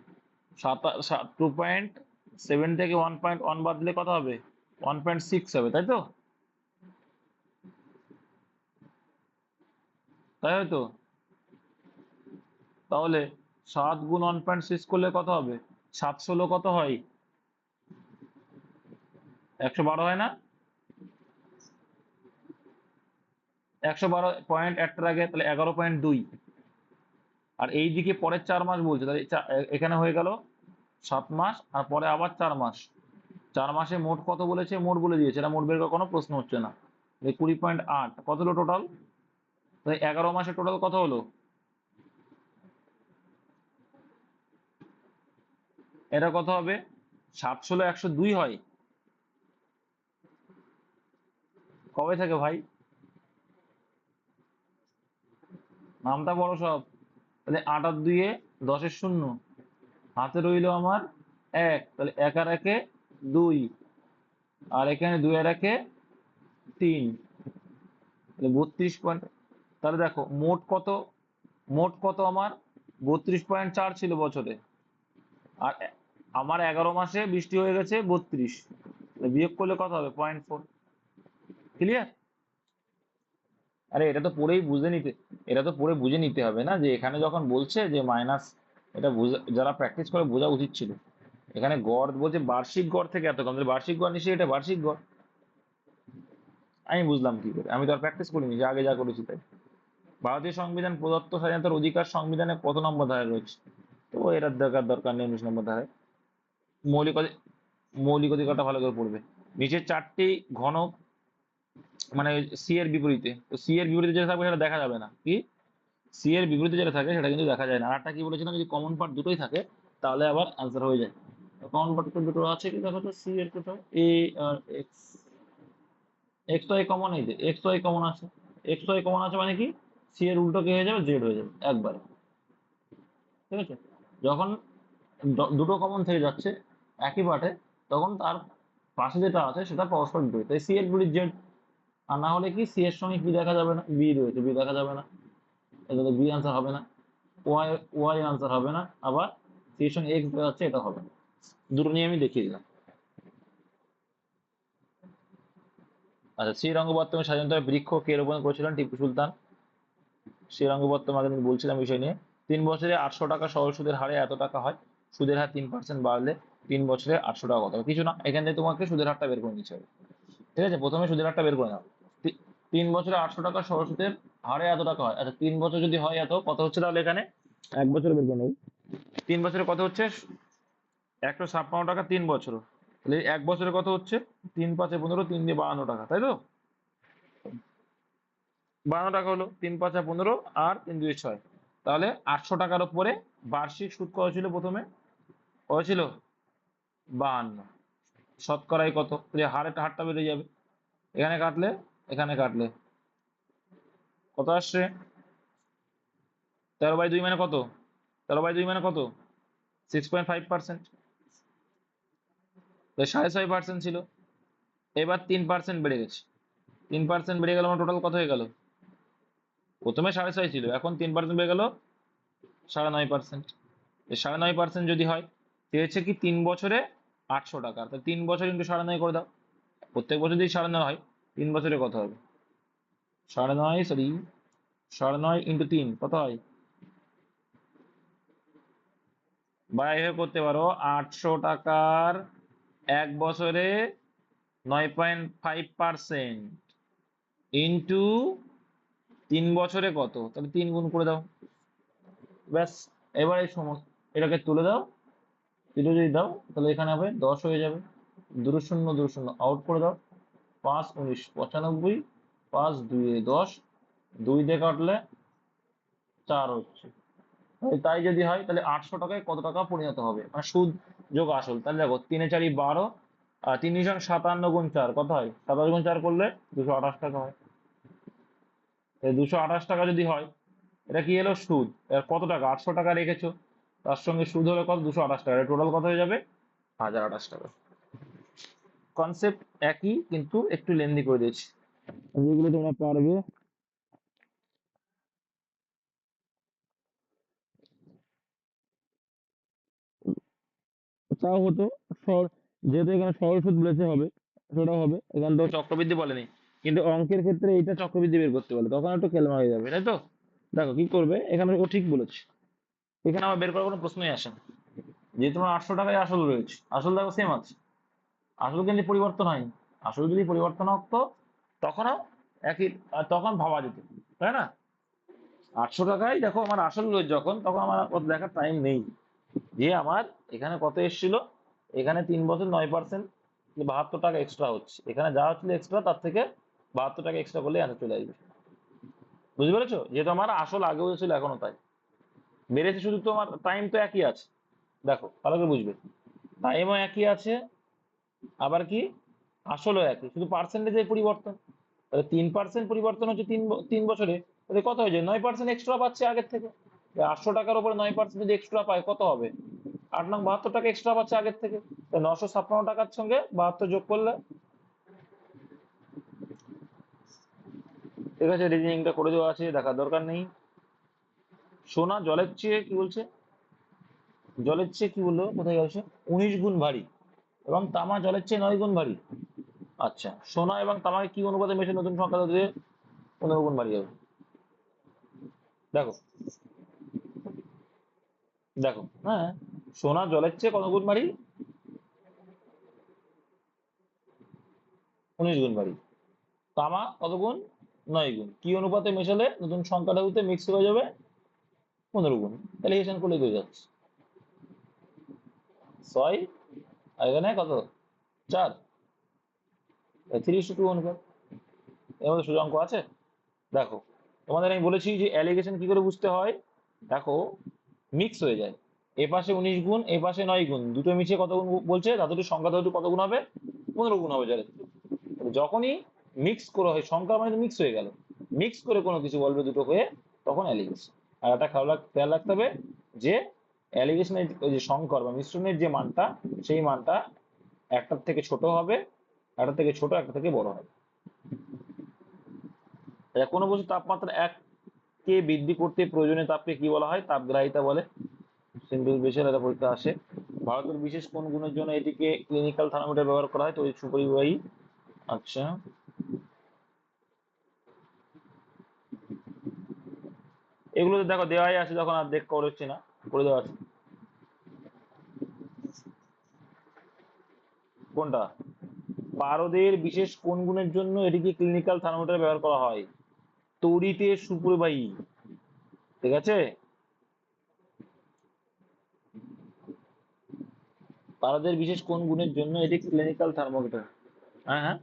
[SPEAKER 1] 2.7 থেকে 1.1 বাদ দিলে কত হবে? 1.6 হবে, তাই তো? তাই হয়তো। তাহলে 7 গুণ 1.6 করলে কত হবে? 7 ষোলো কত হয়? 112 হয় না? 112 একটার আগে, তাহলে 11.2। আর এইদিকে পরের 4 মাস বলছে, তাহলে এখানে হয়ে গেল 7 মাস, আর পরে আবার 4 মাস। 4 মাসে মোট কত বলেছে? মোট বলে দিয়েছে, এটা মোট বের করার কোনো প্রশ্ন হচ্ছে না। 20.8 কত হলো টোটাল? তাই 11 মাসে টোটাল কত হলো? এটা কত হবে? 7 ষোলো 102 হয়। কবে থেকে ভাই? নামটা বড় সব। তাহলে 8 আর 2-এ 10-এর শূন্য, হাতে রইল আমার 1, তাহলে 1 আর 1-এ 2, আর এখানে 2 আর 1-এ 3, তাহলে 32 পয়েন্ট। তাহলে দেখো মোট কত, মোট কত আমার? 32.4 ছিল বছরে, আর আমার 11 মাসে বৃষ্টি হয়ে গেছে 32, বিয়োগ করলে কত হবে? 0.4। ক্লিয়ার? আরে এটা তো পড়েই বুঝে নিতে, এটা তো পড়ে বুঝে নিতে হবে না, যে এখানে যখন বলছে যে মাইনাস, এটা যারা প্র্যাকটিস করে বোঝা উচিত ছিল। এখানে গড় বলছে বার্ষিক গড় থেকে এত কম, তাহলে বার্ষিক গড় নিশ্চয়ই এটা বার্ষিক গড়। আমি বুঝলাম কি করে? আমি তো আর প্র্যাকটিস করিনি, যে আগে যা করেছি তাই। ভারতীয় সংবিধান প্রদত্ত স্বাধীনতার অধিকার সংবিধানে কত নম্বর ধারায় রয়েছে? তো এটার দরকার নেই 19 নম্বর ধারায়। মৌলিক মৌলিক অধিকারটা ভালো করে পড়বে। নিচের 4টি ঘনক, মানে সি এর বিপরীতে, তো সি এর বিপরীতে যেটা থাকবে সেটা দেখা যাবে না। কি? সি এর বিপরীতে যেটা থাকে সেটা কিন্তু দেখা যায় না। আর একটা কি বলেছিলাম, যদি কমন পার্ট দুটোই থাকে তাহলে আবার আনসার হয়ে যায়। কমন পার্ট তো দুটো আছে, কি দেখো তো, সি এর কোথাও এ আর এক্স, এক্স তো এই কমন, এই যে এক্স তো এই কমন আছে, এক্স তো এই কমন আছে মানে কি, সি এর উল্টো কি হয়ে যাবে? জেড হয়ে যাবে একবারে। ঠিক আছে, যখন দুটো কমন থেকে যাচ্ছে একই পার্টে, তখন তার পাশে যেটা আছে সেটা পরস্পর বিপরীত, তাই সি এর বিপরীত জেড। আর না হলে কি সি এর সঙ্গে কি দেখা যাবে না, বি রয়েছে, বি দেখা যাবে না, এটা বি আনসার হবে না। ওয়াই, ওয়াই আনসার হবে না। আবার সি এর সঙ্গে এক্স দেখা যাচ্ছে, এটা হবে না। দুটো নিয়ে আমি দেখিয়ে দিলাম। আচ্ছা, শ্রীরঙ্গপত্তমে স্বাধীনতা বৃক্ষ কে রোপণ করেছিলেন? টিপু সুলতান। শ্রীরঙ্গপত্তম আগে আমি বলছিলাম বিষয় নিয়ে। 3 বছরে 800 টাকা সরল সুদের হারে এত টাকা হয়, সুদের হার 3% বাড়লে 3 বছরে 800 টাকা কত হবে? কিছু না, এখান থেকে তোমাকে সুদের হারটা বের করে নিতে হবে। ঠিক আছে, প্রথমে সুদের হারটা বের করে নাও। 3 বছরে 800 টাকা সরল সুদের হারে এত টাকা হয়। আচ্ছা, 3 বছর যদি হয় এত, কত হচ্ছে তাহলে এখানে? 1 বছরে বের করে নেব। 3 বছরে কত হচ্ছে? 156 টাকা 3 বছর। তাহলে 1 বছরে কত হচ্ছে? 3 × 5 = 15, 3 দিয়ে 52 টাকা, তাই তো? 52 টাকা হলো, 3 × 5 = 15, আর 3 × 2 = 6। তাহলে 800 টাকার উপরে বার্ষিক সুদ কত ছিল প্রথমে? কত ছিল? 52। শতকরাই কত? তাহলে হারটা বেড়ে যাবে। এখানে কাটলে, এখানে কাটলে কত আসছে? 13/2 মানে কত? 13/2 মানে কত? 6.5%। 6.5% ছিল, এবার 3% বেড়ে গেছে। 3% বেড়ে গেল আমার টোটাল কত হয়ে গেল? প্রথমে 6.5 ছিল, এখন 3% বেড়ে গেল 9.5%। 9.5% যদি হয়, চেয়েছে কি 3 বছরে 800 টাকা, তাহলে 3 বছর ইন্টু 9.5 করে দাও। প্রত্যেক বছর যদি 9.5 হয়, 3 বছরে কত হবে? 9.5, সরি, 9.5 ইন্টু 3 কত হয়? বা এভাবে করতে পারো, 800 টাকার 1 বছরে 9.5% ইন্টু 3 বছরে কত, তাহলে 3 গুণ করে দাও। ব্যাস, এবার এই এটাকে তুলে দাও। তুলে যদি দাও তাহলে এখানে হবে 10 হয়ে যাবে। 2 শূন্য 2 শূন্য আউট করে দাও। 5 19 95, 5 2 10, 2 দিয়ে কাটলে 4 হচ্ছে। তাই যদি হয় তাহলে 800 টাকায় কত টাকা পরিণত হবে, মানে সুদ যোগ আসল। তাহলে দেখো, 3 এ 4 12, আর 3 57 গুণ 4 কত হয়? 27 গুণ 4 করলে 228 টাকা হয়। 228 টাকা যদি হয়, এটা কি এলো? সুদ। এর কত টাকা? 800 টাকা রেখেছো, তার সঙ্গে সুদ হলো কত? 228 টাকা। টোটাল কত হয়ে যাবে? 1028 টাকা। কনসেপ্ট একই, কিন্তু একটু লেন্দি করে দিয়েছি। যেগুলো তোমরা পারবে, তাও হতো। যেহেতু এখানে সরল সুদ বলেছে হবে, সেটাও হবে। এখানে তো চক্রবৃদ্ধি বলেনি, কিন্তু অঙ্কের ক্ষেত্রে এইটা চক্রবৃদ্ধি বের করতে বলে, তখন একটু কেলমা হয়ে যাবে, তাই তো? দেখো কি করবে এখানে, ও ঠিক বলেছে। এখানে আমার বের করার কোনো প্রশ্নই আসে না, যে তোমার 800 টাকায় আসল রয়েছে, আসল দেখো সেম আছে, আসল কিন্তু পরিবর্তন হয়নি। আসল যদি পরিবর্তন হতো তখনও একই, তখন ভাবা যেত, তাই না? 800 টাকায় দেখো আমার আসল রয়েছে যখন, তখন আমার অত দেখার টাইম নেই যে আমার এখানে কত এসেছিল। এখানে 3 বছর 9%, 72 টাকা এক্সট্রা হচ্ছে। এখানে যা হচ্ছিল এক্সট্রা, তার থেকে 72 টাকা এক্সট্রা করলে অ্যান্সার চলে আসবে। বুঝতে পেরেছো? যেহেতু আমার আসল আগেও ছিল, এখনো তাই বেড়েছে, শুধু তো আমার টাইম তো একই আছে। দেখো ভালো করে বুঝবে, টাইমও একই আছে, আবার কি আসলও একই, শুধু পার্সেন্টেজের পরিবর্তন। তাহলে 3% পরিবর্তন হচ্ছে 3 বছরে, তাহলে কত হয়েছে? 9% এক্সট্রা পাচ্ছে আগের থেকে। 800 টাকার উপরে 9% যদি এক্সট্রা পায় কত হবে? 8 নং 72 টাকা এক্সট্রা পাচ্ছে আগের থেকে। 956 টাকার সঙ্গে 72 যোগ করলে, ঠিক আছে, রিজনিংটা করে দেওয়া আছে, দেখার দরকার নেই। সোনা জলের চেয়ে কি বলছে? জলের চেয়ে কি বললো, কোথায় গেছে? 19 গুণ ভারী, এবং তামা জলের চেয়ে 9 গুণ ভারী। আচ্ছা, সোনা এবং তামাকে কি অনুপাতে মেশে নতুন সংখ্যা দিয়ে 15 গুণ ভারী হবে? দেখো, দেখো, হ্যাঁ, সোনা জলের চেয়ে কত গুণ ভারী? 19 গুণ ভারী। তামা কত গুণ? 9 গুণ। কি অনুপাতে মেশালে নতুন সংখ্যাটা হতে মিক্স হয়ে যাবে? 15 গুণ। তাহলে হিসাব করলে হয়ে যাচ্ছে 6, আর এখানে কত? 4, 3:2 অনুপাত। এর মধ্যে সোজা অঙ্ক আছে। দেখো, তোমাদের আমি বলেছি যে অ্যালিগেশন কি করে বুঝতে হয়। দেখো, মিক্স হয়ে যায়, এ পাশে 19 গুণ, এ পাশে 9 গুণ, দুটো মিশিয়ে কত গুণ বলছে? ধাতুটির সংখ্যা ধাতুটি কত গুণ হবে? 15 গুণ হবে জলের। যখনই মিক্স করা হয়, সংখ্যা মানে মিক্স হয়ে গেল, মিক্স করে কোনো কিছু বলবে দুটো হয়ে, তখন অ্যালিগেশন। আর একটা খেয়াল রাখতে হবে যে অ্যালিগেশনের ওই যে সংকর বা মিশ্রণের যে মানটা, সেই মানটা একটার থেকে ছোট হবে, একটার থেকে ছোট, একটা থেকে বড় হবে। কোনো বস্তুর তাপমাত্রা 1 কে বৃদ্ধি করতে প্রয়োজনীয় তাপকে কি বলা হয়? তাপগ্রাহিতা বলে। সিম্পল বিশেষ একটা পরীক্ষা আসে। ভারতের বিশেষ কোন গুণের জন্য এটিকে ক্লিনিক্যাল থার্মোমিটার ব্যবহার করা হয়? তড়িৎ সুপরিবাহী। আচ্ছা, এগুলো তো দেখো দেওয়াই আছে, যখন আর দেখ করছি না, করে দেওয়া আছে। কোনটা? পারদের বিশেষ কোন গুণের জন্য এটিকে ক্লিনিক্যাল থার্মোমিটার ব্যবহার করা হয়? তড়িতের সুপরিবাহী। ঠিক আছে, পারদের বিশেষ কোন গুণের জন্য এটি ক্লিনিক্যাল থার্মোমিটার। হ্যাঁ হ্যাঁ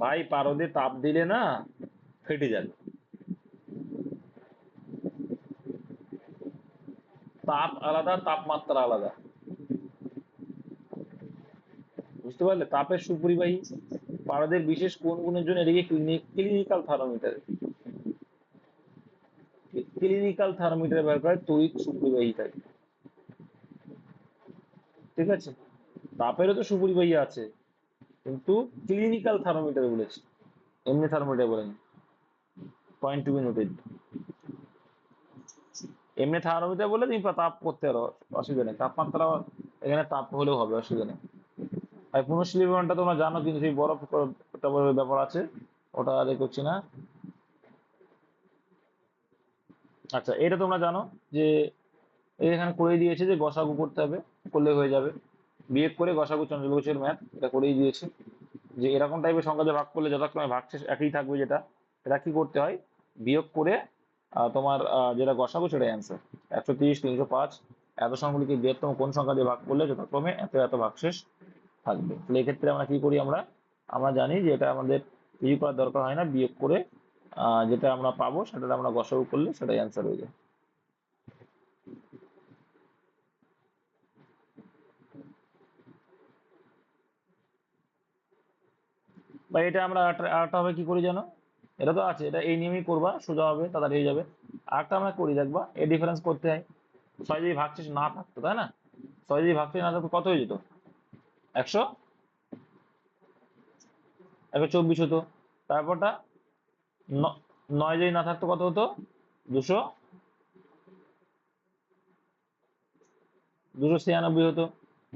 [SPEAKER 1] ভাই, পারদে তাপ দিলে না ফেটে যাবে। তাপ আলাদা, তাপমাত্রা আলাদা, বুঝতে পারলে? তাপের সুপরিবাহী। পারদের বিশেষ কোন গুণের জন্য এটিকে ক্লিনিক্যাল থার্মোমিটার, ক্লিনিক্যাল থার্মোমিটার ব্যবহার করে তড়িৎ সুপরিবাহী থাকে। ঠিক আছে, তাপেরও তো সুপরিবাহী আছে, কিন্তু ক্লিনিক্যাল থার্মোমিটার বলেছে, এমনি থার্মোমিটার বলেনি। Point to be noted. এমনি থার্মোমিটার বলে তুমি তাপ করতে পারো, অসুবিধা নেই। তাপমাত্রা এখানে তাপ হলেও হবে, অসুবিধা নেই। আর পুনঃশীল বিমানটা তোমরা জানো, কিন্তু সেই বরফ একটা ব্যাপার আছে, ওটা আর করছি না। আচ্ছা, এটা তোমরা জানো যে এখানে করে দিয়েছে যে গসাগু করতে হবে, করলে হয়ে যাবে। বিয়োগ করে গসাগু চন্দ্র ঘোষের ম্যাথ, এটা করেই দিয়েছে যে এরকম টাইপের সংখ্যা দিয়ে ভাগ করলে যথাক্রমে ভাগশেষ একই থাকবে, যেটা এটা কি করতে হয়, বিয়োগ করে তোমার যেটা গসাগু সেটা অ্যান্সার। 130, 305 এত সংখ্যাগুলিকে বৃহত্তম কোন সংখ্যা দিয়ে ভাগ করলে যথাক্রমে এত এত ভাগশেষ থাকবে। তাহলে এক্ষেত্রে আমরা কি করি, আমরা আমরা জানি যে এটা আমাদের কিছু করার দরকার হয় না, বিয়োগ করে যেটা আমরা পাবো সেটা আমরা গসাগু করলে সেটাই অ্যান্সার হয়ে যায়। বা এটা আমরা আরেকটা হবে কি করি জানো, এটা তো আছে, এটা এই নিয়মেই করবা, সোজা হবে, তাড়াতাড়ি হয়ে যাবে। আরেকটা আমরা করি, দেখবা এই ডিফারেন্স করতে হয়। 6 যদি ভাগশেষ না থাকতো, তাই না? 6 যদি ভাগশেষ না থাকতো কত হয়ে যেত? 100, 124 হতো। তারপরটা 9 যদি না থাকতো কত হতো? 200, 296 হতো।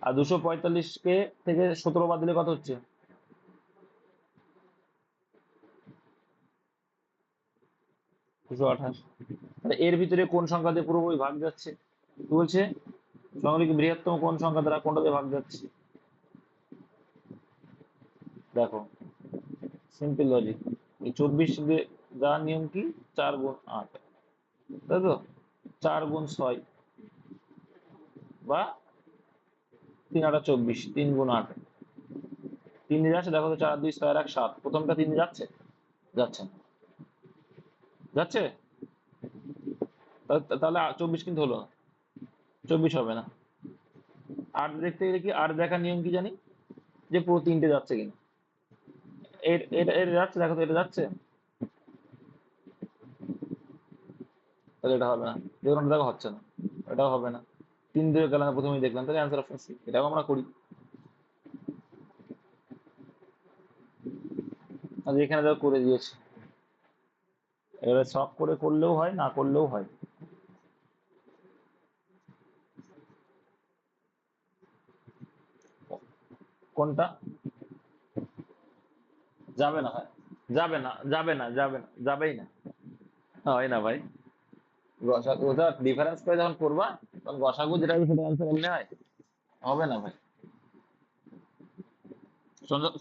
[SPEAKER 1] আর 245 কে থেকে 17 বাদ দিলে কত হচ্ছে? 228। তাহলে এর ভিতরে কোন সংখ্যা দিয়ে পুরোপুরি ভাগ যাচ্ছে? কি বলছে, সংখ্যাটিকে বৃহত্তম কোন সংখ্যা দ্বারা কোনটা দিয়ে ভাগ যাচ্ছে? দেখো, সিম্পল লজিক। এই 24 দিয়ে যার নিয়ম কি, 4 গুণ 8, তাই তো? 4 গুণ 6 বা 3 8 24, 3 গুণ 8, 3 দিয়ে যাচ্ছে, দেখো তো, 4 2 6 1 7, প্রথমটা 3 দিয়ে যাচ্ছে, যাচ্ছে না, যাচ্ছে। তাহলে 24 কিন্তু হলো না, 24 হবে না। 8 দেখতে গেলে কি, 8 দেখার নিয়ম কি জানি, যে পুরো 3টে যাচ্ছে কিনা। এটা এটা যাচ্ছে, দেখো তো, এটা যাচ্ছে, তাহলে এটা হবে না। দেখুন, দেখো হচ্ছে না, এটাও হবে না। 3 দিয়ে গেলাম, প্রথমেই দেখলাম, তাহলে অ্যান্সার অপশন সি। এটাও আমরা করি। আর এখানে দেখো করে দিয়েছে। এবারে সব করে করলেও হয়, না করলেও হয়। কোনটা? যাবে না, হয়, যাবে না, যাবে না, যাবে না, যাবেই না, হয় না ভাই। গসাগু ওটা ডিফারেন্স করে যখন করবা, তখন গসাগু যেটা হবে সেটা অ্যান্সার এমনি হয়, হবে না ভাই।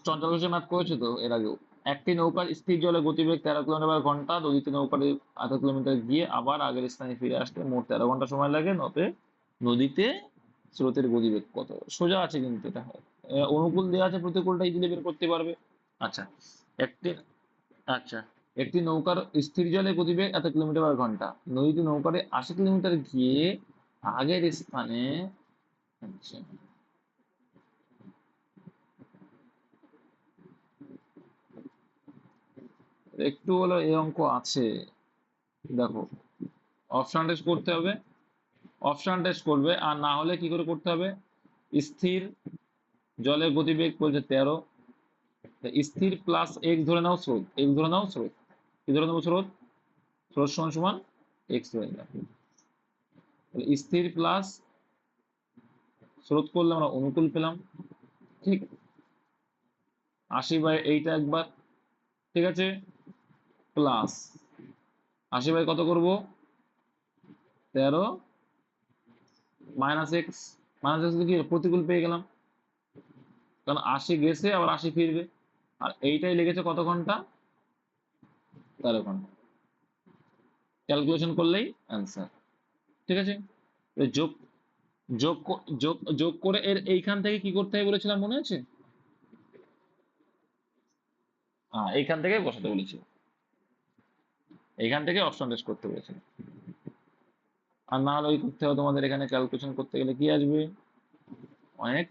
[SPEAKER 1] চঞ্চল ঘোষের ম্যাথ করেছো তো এর আগেও। একটি নৌকার স্থির জলে গতিবেগ 13 কিলোমিটার/ঘন্টা, নদীতে নৌকাটি 0.5 কিলোমিটার গিয়ে আবার আগের স্থানে ফিরে আসতে মোট 13 ঘন্টা সময় লাগে, নদীতে স্রোতের গতিবেগ কত? সোজা আছে কিন্তু এটা। অনুকূল দেওয়া আছে, প্রতিকূলটা ইজিলি বের করতে পারবে। আচ্ছা, একটি আচ্ছা, একটি নৌকার স্থির জলে গতিবেগ এত কিলোমিটার/ঘন্টা, নদীতে নৌকাটি 80 কিলোমিটার গিয়ে আগের স্থানে। আচ্ছা, একটু হলো এই অঙ্ক আছে, দেখো, অপশন টেস্ট করতে হবে, অপশন টেস্ট করবে, আর না হলে কি করে করতে হবে, স্থির জলের গতিবেগ বলছে 13, স্থির প্লাস এক্স ধরে নাও স্রোত, এক্স ধরে নাও স্রোত, কি ধরে নেবো স্রোত, স্রোত সমান সমান এক্স ধরে নিলাম। স্থির প্লাস স্রোত করলে আমরা অনুকূল পেলাম, ঠিক 80 বাই এইটা একবার, ঠিক আছে, প্লাস 80 বাই কত করব 13 মাইনাস এক্স, মাইনাস এক্স কি প্রতিকূল পেয়ে গেলাম, কারণ 80 গেছে আবার 80 ফিরবে, আর এইটাই লেগেছে কত ঘন্টা, 13 ঘন্টা। ক্যালকুলেশন করলেই অ্যান্সার, ঠিক আছে। যোগ যোগ যোগ যোগ করে এর এইখান থেকে কি করতে হবে বলেছিলাম মনে আছে, হ্যাঁ এইখান থেকে বসাতে বলেছি, এইখান থেকে অপশন টেস্ট করতে বলেছিলাম। আর না হলে ওই করতে হবে তোমাদের, এখানে ক্যালকুলেশন করতে গেলে কি আসবে, অনেক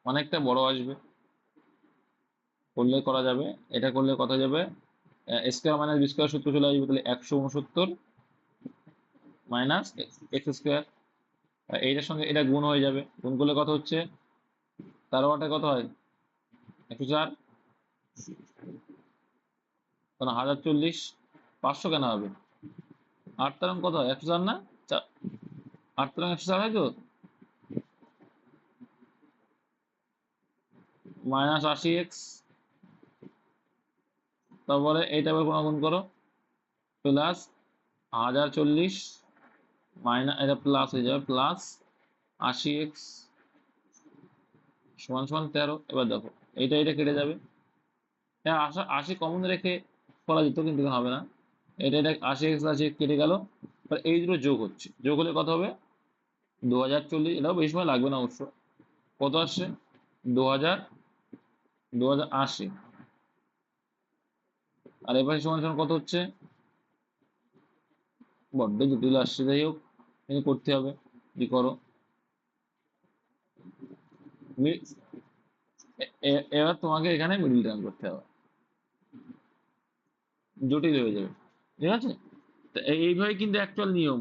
[SPEAKER 1] অনেকটা বড় আসবে, করলে করা যাবে, এটা করলে কত যাবে, স্কোয়ার মাইনাস বি স্কোয়ার সূত্র চলে আসবে, তাহলে 169 মাইনাস এক্স স্কোয়ার, এইটার সঙ্গে এটা গুণ হয়ে যাবে, গুণ করলে কত হচ্ছে 13 কত হয় 104, কারণ 1040, 500 কেন হবে, 8 তেরং কত হয় 104 না, 8 তেরং 104 হয় তো, মাইনাস 80x, তারপরে এইটা আবার গুণ করো, প্লাস 1040 মাইনাস এটা প্লাস হয়ে যাবে, প্লাস 80x সমান সমান 13। এবার দেখো এইটা এটা কেটে যাবে, হ্যাঁ 80 কমন রেখে করা যেত কিন্তু হবে না, এটা এটা 80x কেটে গেল, এই দুটো যোগ হচ্ছে, যোগ হলে কত হবে 2040, এটাও বেশি সময় লাগবে না অবশ্য, কত আসছে 2080, আর এবার সমান সমান কত হচ্ছে, বড্ড জটিল আসছে, যাই হোক কিন্তু করতে হবে, কি করো, এবার তোমাকে এখানে মিডিল টার্ম করতে হবে, জটিল হয়ে যাবে, ঠিক আছে। তো এইভাবে কিন্তু অ্যাকচুয়াল নিয়ম,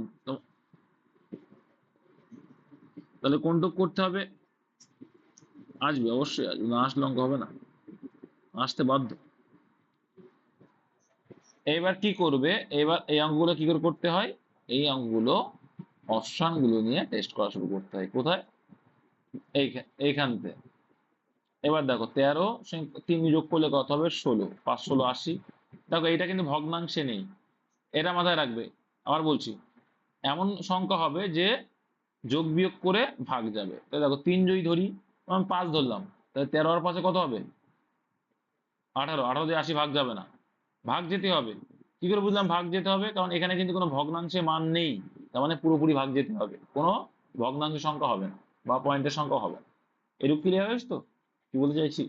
[SPEAKER 1] তাহলে কোনটুক করতে হবে, আসবে অবশ্যই আসবে, না আসলে অঙ্ক হবে না, আসতে বাধ্য। এবার কি করবে, এবার এই অঙ্কগুলো কি করে করতে হয়, এই অঙ্কগুলো অপশন গুলো নিয়ে টেস্ট করা শুরু করতে হয়, কোথায়, এইখান থেকে। এবার দেখো 13 3 যোগ করলে কত হবে 16, 5 16 80, দেখো এটা কিন্তু ভগ্নাংশে নেই, এটা মাথায় রাখবে, আবার বলছি এমন সংখ্যা হবে যে যোগ বিয়োগ করে ভাগ যাবে, তাই দেখো 3 যদি ধরি, আমি 5 ধরলাম, তাহলে 13 আর 5 কত হবে 18, 18 দিয়ে 80 ভাগ যাবে না, ভাগ যেতে হবে, কি করে বুঝলাম ভাগ যেতে হবে, কারণ এখানে কিন্তু কোনো ভগ্নাংশে মান নেই, তার মানে পুরোপুরি ভাগ যেতে হবে, কোনো ভগ্নাংশ সংখ্যা হবে না বা পয়েন্টের সংখ্যা হবে না, এরূপ ক্লিয়ার হয়েছে তো, কি বলতে চাইছি,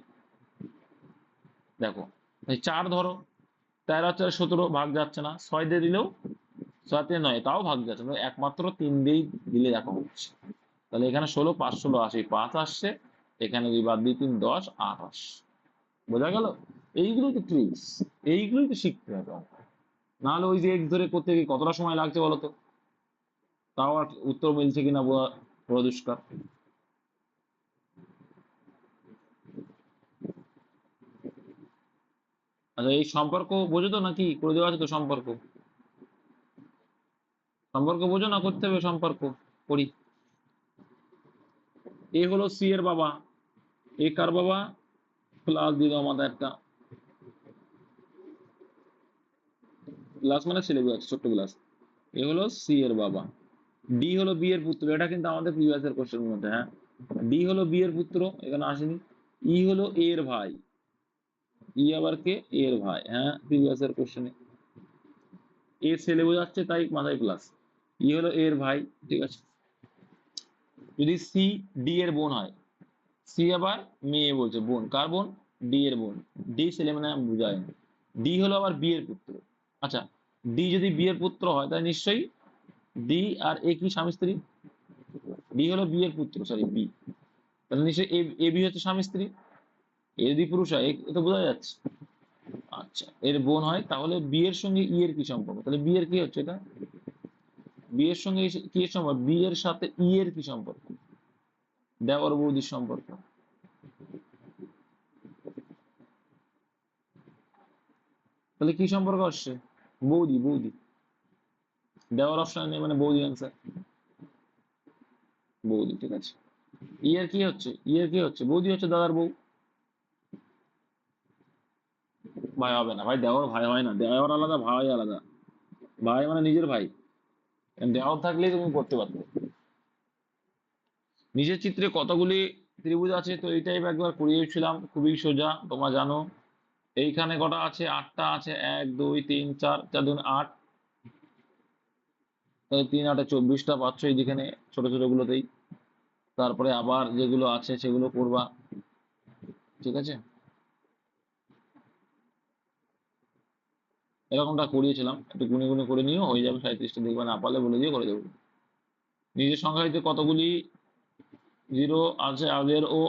[SPEAKER 1] দেখো এই 4 ধরো, 13 আর 4 17 ভাগ যাচ্ছে না, 6 দিয়ে দিলেও 6 দিয়ে 9 তাও ভাগ যাচ্ছে না, একমাত্র 3 দিয়েই দিলে দেখো হচ্ছে, তাহলে এখানে 16 5 16 80 5 আসছে, এখানে যদি বাদ দিই 3 10 8 আসছে, বোঝা গেল, এইগুলোই তো ট্রিক্স, এইগুলোই তো শিখতে হবে, নাহলে ওই যে এক্স ধরে করতে গিয়ে কতটা সময় লাগছে বলতো, তাও আর উত্তর মিলছে কিনা বড় দুষ্কার। আচ্ছা এই সম্পর্ক বোঝো তো নাকি, করে দেওয়া আছে তো সম্পর্ক, সম্পর্ক বোঝো না, করতে হবে সম্পর্ক, করি। এ হলো সি এর বাবা, এ কার বাবা, প্লাস দিয়ে দাও আমাদের একটা, গ্লাস মানে ছেলে বোঝাচ্ছে, ছোট্ট গ্লাস, এ হলো সি এর বাবা, ডি হলো বি এর পুত্র, এটা কিন্তু আমাদের প্রিভিয়াস এর কোশ্চেনের মধ্যে, হ্যাঁ ডি হলো বি এর পুত্র, এখানে আসেনি, ই হলো এ এর ভাই, ই আবার কে, এ এর ভাই, হ্যাঁ প্রিভিয়াস এর কোশ্চেনে, এ ছেলে বোঝাচ্ছে তাই মাথায় প্লাস, ই হলো এ এর ভাই, ঠিক আছে। যদি সি ডি এর বোন হয়, সি আবার মেয়ে বলছে, বোন কার বোন, ডি এর বোন, ডি ছেলে মানে বুঝায় না, ডি হলো আবার বি এর পুত্র, আচ্ছা ডি যদি বি এর পুত্র হয় তাহলে নিশ্চয়ই ডি আর এ কি স্বামী স্ত্রী, ডি হলো বি এর পুত্র, সরি বি, তাহলে নিশ্চয়ই এ বি হচ্ছে স্বামী স্ত্রী, এ যদি পুরুষ হয় এ তো বোঝা যাচ্ছে, আচ্ছা এর বোন হয়, তাহলে বি এর সঙ্গে ই এর কি সম্পর্ক, তাহলে বি এর কি হচ্ছে এটা, বি এর সঙ্গে কি এর সম্পর্ক, বি এর সাথে ই এর কি সম্পর্ক, দেওর বৌদির সম্পর্ক, তাহলে কি সম্পর্ক আসছে? বৌদি, বৌদি। দেওয়ার অপশন নেই মানে বৌদি অ্যান্সার। বৌদি, ঠিক আছে। ইয়ের কি হচ্ছে? ইয়ের কি হচ্ছে? বৌদি হচ্ছে দাদার বউ। ভাই হবে না ভাই, দেওয়ার ভাই হয় না, দেওয়ার আলাদা, ভাই আলাদা। ভাই মানে নিজের ভাই। দেওয়ার থাকলেই তুমি করতে পারতে। নিচের চিত্রে কতগুলি ত্রিভুজ আছে? তো এই টাইপ একবার করিয়েছিলাম, খুবই সোজা, তোমরা জানো। এইখানে কটা আছে? 8টা আছে। 1 2 3 4, 4 2 8। তাহলে 3 8 24টা পাচ্ছ এই যেখানে ছোট ছোট গুলোতেই। তারপরে আবার যেগুলো আছে সেগুলো করবা, ঠিক আছে। এরকমটা করিয়েছিলাম, একটু গুনে গুনে করে নিও, হয়ে যাবে 37টা, দেখবে না পারলে বলে দিয়ে করে দেবো। নিজের সংখ্যাটিতে কতগুলি জিরো আছে? আগের ও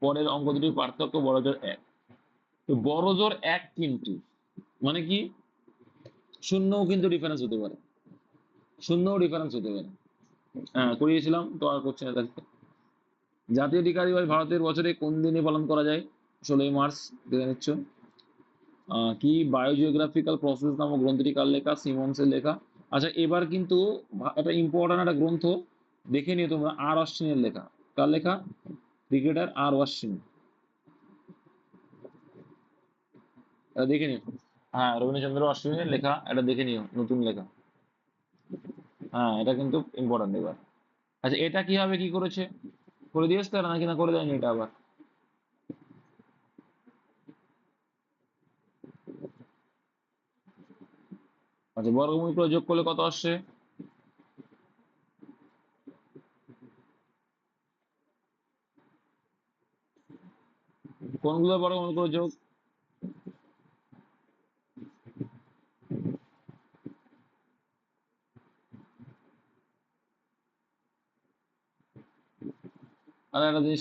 [SPEAKER 1] পরের অঙ্ক দুটির পার্থক্য বড় জোর 1। তো বড় জোর 1 কিন্তু মানে কি? শূন্যও কিন্তু ডিফারেন্স হতে পারে, শূন্যও ডিফারেন্স হতে পারে। হ্যাঁ করিয়েছিলাম তো, আর করছি না তাহলে। জাতীয় টিকা দিবস ভারতের বছরে কোন দিনে পালন করা যায়? 16ই মার্চ। দেখে নিচ্ছ। কি বায়োজিওগ্রাফিক্যাল প্রসেস নামক গ্রন্থটি কার লেখা? সিমন্সের লেখা। আচ্ছা এবার কিন্তু একটা ইম্পর্টেন্ট একটা গ্রন্থ দেখে নিও তোমরা, আর অশ্বিনের লেখা। কার লেখা? ক্রিকেটার আর অশ্বিন। এটা দেখে নিও। হ্যাঁ রবীন্দ্রচন্দ্র অশ্বিনের লেখা, এটা দেখে নিও, নতুন লেখা। হ্যাঁ এটা কিন্তু ইম্পর্টেন্ট এবার। আচ্ছা এটা কিভাবে কি করেছে? করে দিয়েছে তারা নাকি না করে দেয়নি এটা আবার? আচ্ছা বর্গমূল করে যোগ করলে কত আসছে? কোনগুলো বর্গমূল করে যোগ? আর একটা জিনিস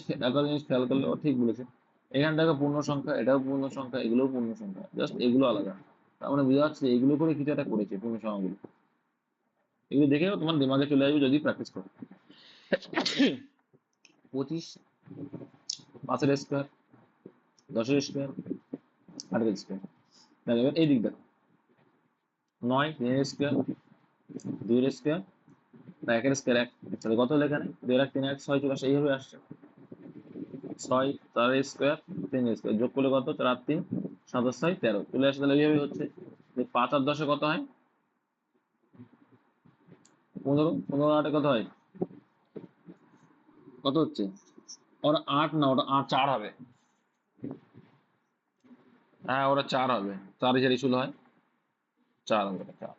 [SPEAKER 1] খেয়াল করলে ও ঠিক বলেছে। এখানে দেখো পূর্ণ সংখ্যা, এটাও পূর্ণ সংখ্যা, এগুলোও পূর্ণ সংখ্যা, জাস্ট এগুলো আলাদা। তার মানে বোঝা যাচ্ছে এগুলো করে কিছু একটা করেছে পূর্ণ সংখ্যাগুলো। এগুলো দেখেও তোমার দিমাগে চলে আসবে যদি প্র্যাকটিস করো। 25 5 এর স্কোয়ার, 10 এর স্কোয়ার, 8 এর স্কোয়ার। দেখো এবার এই দিক দেখো, 9 3 এর স্কোয়ার, 2 এর স্কোয়ার, 1 এর স্কোয়ার 1। তাহলে কত হলো এখানে? 2 1 3 1 6 চলে আসে, এইভাবে আসছে। 6 4 এর স্কোয়ার, 3 এর স্কোয়ার যোগ করলে কত? 4 আর 3 7 আর 6 13 চলে আসে। তাহলে এইভাবে হচ্ছে। 5 আর 10 কত হয়? 15। 15 আর 8 কত হয়? কত হচ্ছে? ওরা 8 না, ওটা 8 4 হবে। হ্যাঁ ওরা 4 হবে, 4 4 16 হয়, 4 হবে, 4।